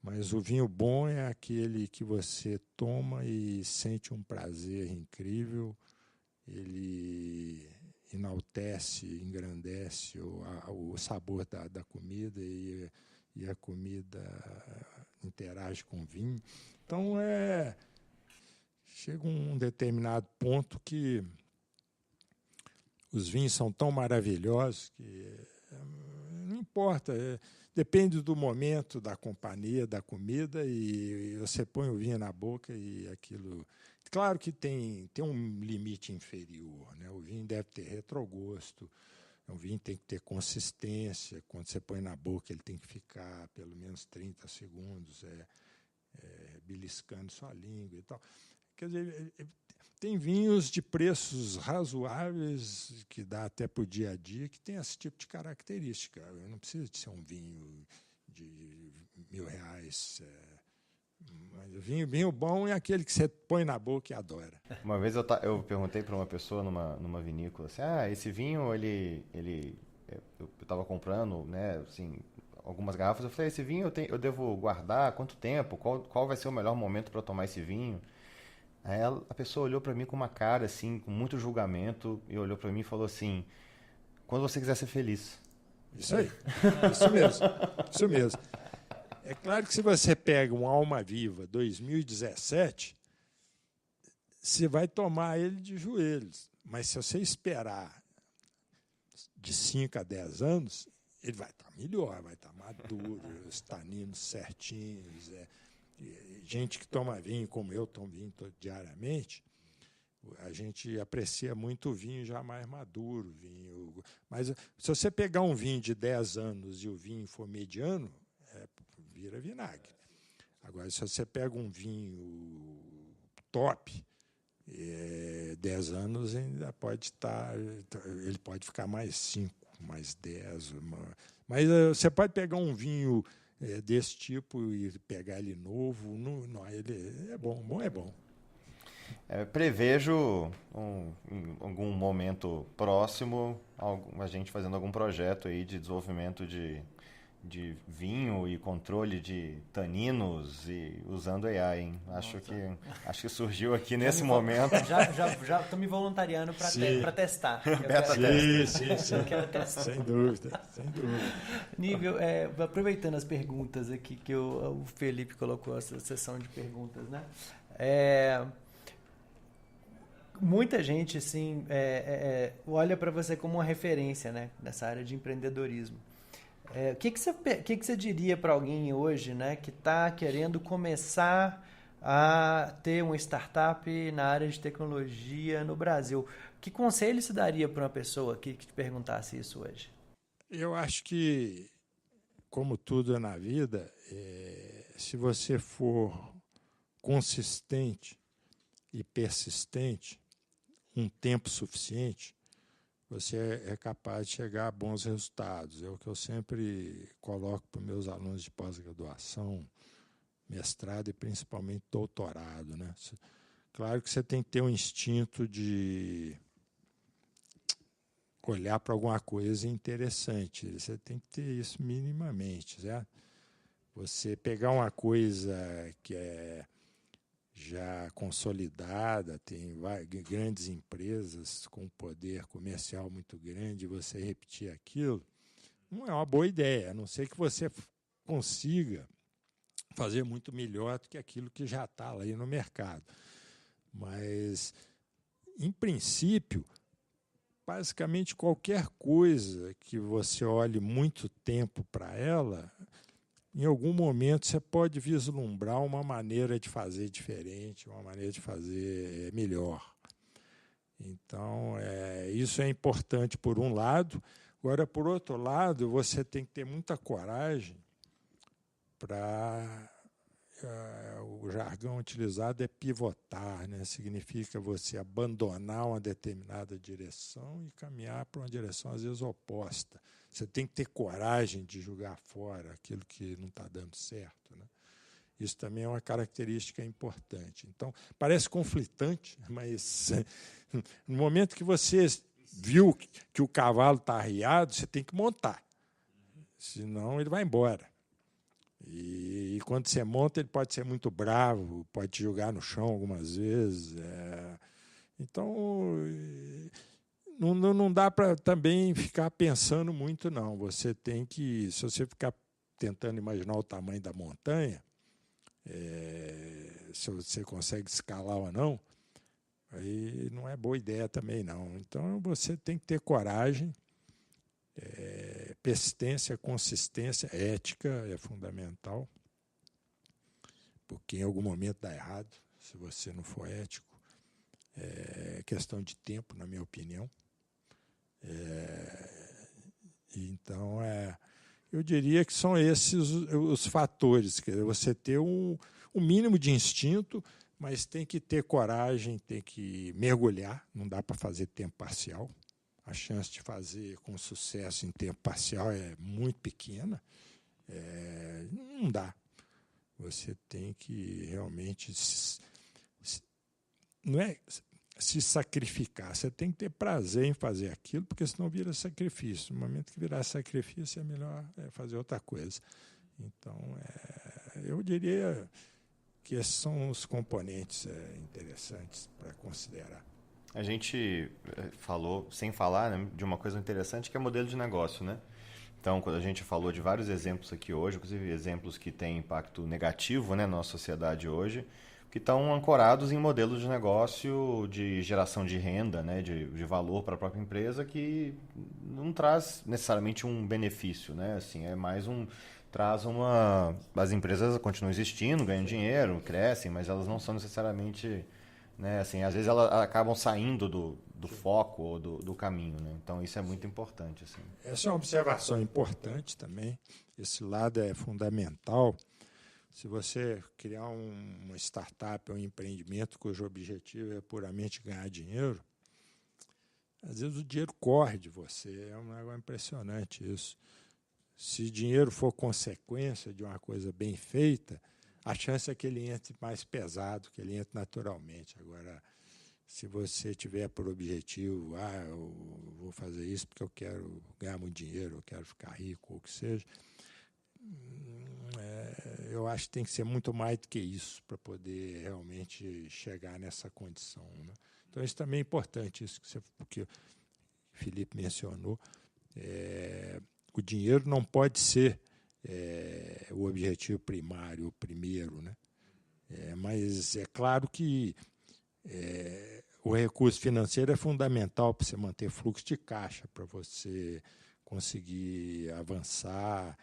Mas o vinho bom é aquele que você toma e sente um prazer incrível. Ele enaltece, engrandece o sabor da comida e a comida interage com o vinho. Então, chega um determinado ponto que os vinhos são tão maravilhosos que não importa, depende do momento, da companhia, da comida, e você põe o vinho na boca e aquilo... Claro que tem um limite inferior, né? O vinho deve ter retrogosto, o vinho tem que ter consistência, quando você põe na boca ele tem que ficar pelo menos 30 segundos beliscando sua língua e tal. Quer dizer, tem vinhos de preços razoáveis, que dá até para o dia a dia, que tem esse tipo de característica. Não precisa de ser um vinho de R$1.000. Mas o vinho bom é aquele que você põe na boca e adora. Uma vez eu perguntei para uma pessoa numa vinícola, assim, esse vinho, eu estava comprando, né, assim, algumas garrafas, eu falei, esse vinho eu devo guardar quanto tempo? Qual vai ser o melhor momento para tomar esse vinho? Aí a pessoa olhou para mim com uma cara, assim, com muito julgamento, e olhou para mim e falou assim, quando você quiser ser feliz. Isso aí, isso mesmo. É claro que se você pega um Alma Viva 2017, você vai tomar ele de joelhos. Mas se você esperar de 5 a 10 anos, ele vai estar melhor, vai estar maduro, os taninos certinhos. Gente que toma vinho, como eu tomo vinho diariamente, a gente aprecia muito o vinho já mais maduro. Mas se você pegar um vinho de 10 anos e o vinho for mediano, vira vinagre. Agora, se você pega um vinho top, 10 anos ainda pode estar... Ele pode ficar mais 5, mais 10. Mas você pode pegar um vinho desse tipo e pegar ele novo. Não, ele é bom. Bom é bom. Prevejo em algum momento próximo a gente fazendo algum projeto aí de desenvolvimento de vinho e controle de taninos e usando AI, hein? Acho que surgiu aqui nesse momento. Já estou me voluntariando para testar. Sim. Eu quero testar. Sem dúvida. Nível, aproveitando as perguntas aqui que o Felipe colocou, essa sessão de perguntas, né? Muita gente assim, olha para você como uma referência, né, nessa área de empreendedorismo. O que você diria para alguém hoje, né, que está querendo começar a ter uma startup na área de tecnologia no Brasil? Que conselho se daria para uma pessoa que te perguntasse isso hoje? Eu acho que, como tudo na vida, se você for consistente e persistente, um tempo suficiente, você é capaz de chegar a bons resultados. É o que eu sempre coloco para os meus alunos de pós-graduação, mestrado e principalmente doutorado, né? Claro que você tem que ter um instinto de olhar para alguma coisa interessante. Você tem que ter isso minimamente, certo? Você pegar uma coisa que é já consolidada, tem grandes empresas com poder comercial muito grande, você repetir aquilo, não é uma boa ideia, a não ser que você consiga fazer muito melhor do que aquilo que já está aí no mercado. Mas, em princípio, basicamente qualquer coisa que você olhe muito tempo para ela, em algum momento você pode vislumbrar uma maneira de fazer diferente, uma maneira de fazer melhor. Então, isso é importante por um lado. Agora, por outro lado, você tem que ter muita coragem para... o jargão utilizado é pivotar, né? Significa você abandonar uma determinada direção e caminhar para uma direção, às vezes, oposta. Você tem que ter coragem de jogar fora aquilo que não está dando certo, né? Isso também é uma característica importante. Então, parece conflitante, mas no momento que você viu que o cavalo está arriado, você tem que montar, senão ele vai embora. E quando você monta, ele pode ser muito bravo, pode te jogar no chão algumas vezes. Então, não dá para também ficar pensando muito, não. Você tem que, se você ficar tentando imaginar o tamanho da montanha, se você consegue escalar ou não, aí não é boa ideia também, não. Então, você tem que ter coragem, persistência, consistência, ética é fundamental, porque em algum momento dá errado, se você não for ético. É questão de tempo, na minha opinião. Então, eu diria que são esses os fatores. Quer dizer, você ter um mínimo de instinto, mas tem que ter coragem, tem que mergulhar, não dá para fazer tempo parcial. A chance de fazer com sucesso em tempo parcial é muito pequena. Não dá. Você tem que realmente não é se sacrificar, você tem que ter prazer em fazer aquilo, porque senão vira sacrifício. No momento que virar sacrifício, é melhor fazer outra coisa. Então, eu diria que esses são os componentes interessantes para considerar. A gente falou, sem falar, né, de uma coisa interessante, que é modelo de negócio, né? Então, quando a gente falou de vários exemplos aqui hoje, inclusive exemplos que têm impacto negativo, né, na nossa sociedade hoje, que estão ancorados em modelos de negócio de geração de renda, né, de valor para a própria empresa, que não traz necessariamente um benefício, né? Assim, é mais as empresas continuam existindo, ganham dinheiro, crescem, mas elas não são necessariamente, né, assim, às vezes elas acabam saindo do foco ou do caminho, né? Então isso é muito importante, assim. Essa é uma observação importante também. Esse lado é fundamental. Se você criar uma startup ou um empreendimento cujo objetivo é puramente ganhar dinheiro, às vezes o dinheiro corre de você. É um negócio impressionante isso. Se dinheiro for consequência de uma coisa bem feita, a chance é que ele entre mais pesado, que ele entre naturalmente. Agora, se você tiver por objetivo, eu vou fazer isso porque eu quero ganhar muito dinheiro, eu quero ficar rico, ou o que seja, eu acho que tem que ser muito mais do que isso para poder realmente chegar nessa condição, né? Então, isso também é importante, isso que o Felipe mencionou. O dinheiro não pode ser o objetivo primário, o primeiro, né? Mas é claro que o recurso financeiro é fundamental para você manter fluxo de caixa, para você conseguir avançar.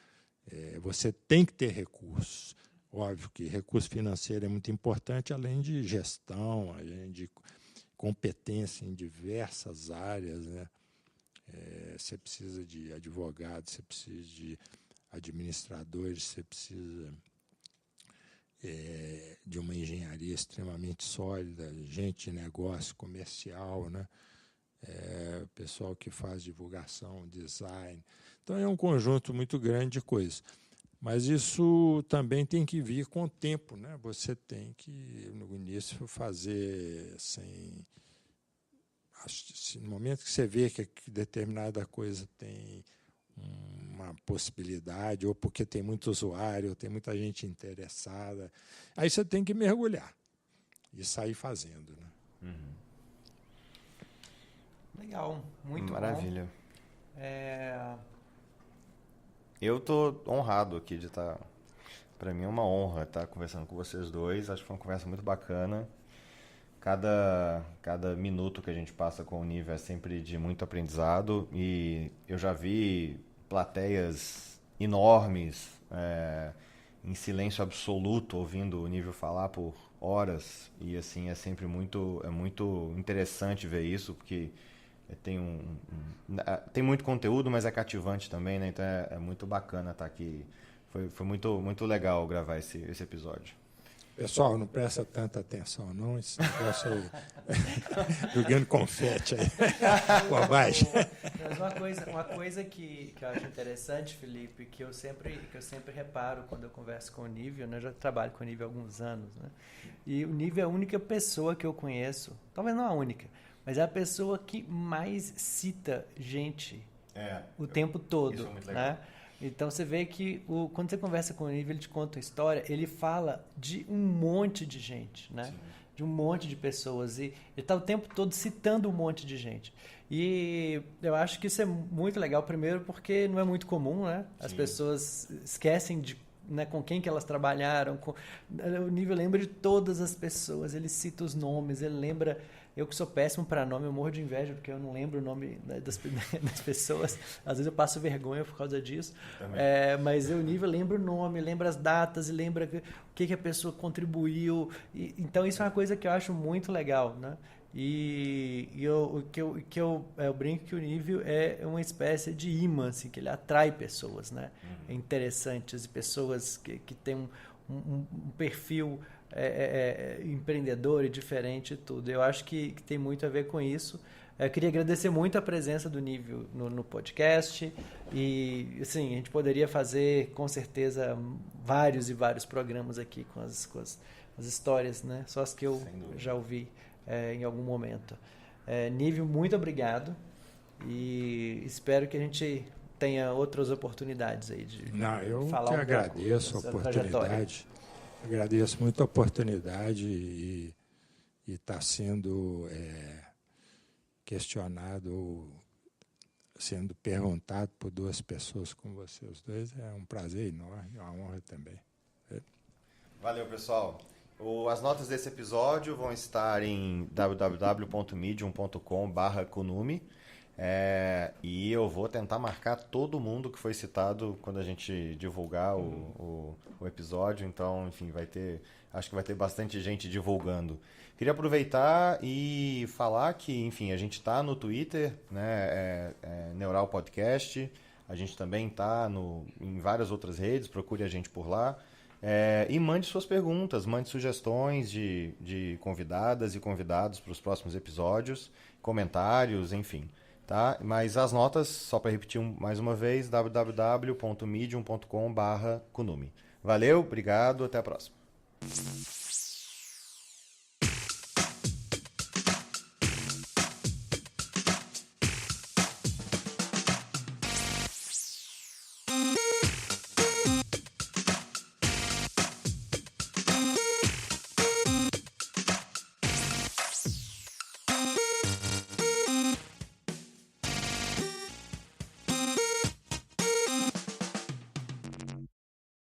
Você tem que ter recursos. Óbvio que recurso financeiro é muito importante, além de gestão, além de competência em diversas áreas, né? Você precisa de advogados, você precisa de administradores, você precisa de uma engenharia extremamente sólida, gente de negócio, comercial, né? Pessoal que faz divulgação, design. Então, é um conjunto muito grande de coisas. Mas isso também tem que vir com o tempo, né? Você tem que, no início, fazer sem... No momento que você vê que determinada coisa tem uma possibilidade, ou porque tem muito usuário, ou tem muita gente interessada, aí você tem que mergulhar e sair fazendo, né? Uhum. Legal, muito Maravilha. bom. Eu estou honrado aqui de estar... Para mim é uma honra estar conversando com vocês dois. Acho que foi uma conversa muito bacana. Cada minuto que a gente passa com o Nível é sempre de muito aprendizado. E eu já vi plateias enormes, em silêncio absoluto, ouvindo o Nível falar por horas. E assim, é sempre muito interessante ver isso, porque tem muito conteúdo, mas é cativante também, né? Então é muito bacana estar aqui. Foi muito, muito legal gravar esse episódio. Pessoal, não presta tanta atenção, não. Esse negócio aí. Jogando confete aí. Bobagem. Mas uma coisa que eu acho interessante, Felipe, que eu sempre reparo quando eu converso com o Nível, né? Eu já trabalho com o Nível há alguns anos, né? E o Nível é a única pessoa que eu conheço, talvez não a única, mas é a pessoa que mais cita gente o tempo todo. Isso é muito legal. Né? Então você vê que quando você conversa com o Nível, ele te conta uma história, ele fala de um monte de gente, né? Sim. De um monte de pessoas, e ele está o tempo todo citando um monte de gente. E eu acho que isso é muito legal, primeiro porque não é muito comum, né? As pessoas esquecem de, né, com quem que elas trabalharam. O Nível lembra de todas as pessoas, ele cita os nomes, ele lembra... Eu que sou péssimo para nome, eu morro de inveja porque eu não lembro o nome, né, das pessoas. Às vezes eu passo vergonha por causa disso. Mas o Nível lembra o nome, lembra as datas, e lembra o que a pessoa contribuiu. Então isso é uma coisa que eu acho muito legal, né? Eu brinco que o Nível é uma espécie de imã, assim, que ele atrai pessoas, né? Interessantes, e pessoas que têm um perfil empreendedor e diferente e tudo. Eu acho que tem muito a ver com isso. Eu queria agradecer muito a presença do Nível no podcast, e assim, a gente poderia fazer com certeza vários e vários programas aqui com as histórias, né? Só as que eu já ouvi em algum momento. Nível, muito obrigado, e espero que a gente tenha outras oportunidades aí de falar eu que agradeço a oportunidade. Agradeço muito a oportunidade e está sendo questionado, sendo perguntado por duas pessoas como vocês dois. É um prazer enorme, uma honra também. Valeu, pessoal. As notas desse episódio vão estar em www.medium.com/kunumi. E eu vou tentar marcar todo mundo que foi citado quando a gente divulgar o episódio. Então, enfim, acho que vai ter bastante gente divulgando. Queria aproveitar e falar que, enfim, a gente está no Twitter, né, Neural Podcast. A gente também está em várias outras redes, procure a gente por lá. E mande suas perguntas, mande sugestões de convidadas e convidados para os próximos episódios, comentários, enfim. Tá? Mas as notas, só para repetir mais uma vez, www.medium.com/kunumi. Valeu, obrigado, até a próxima.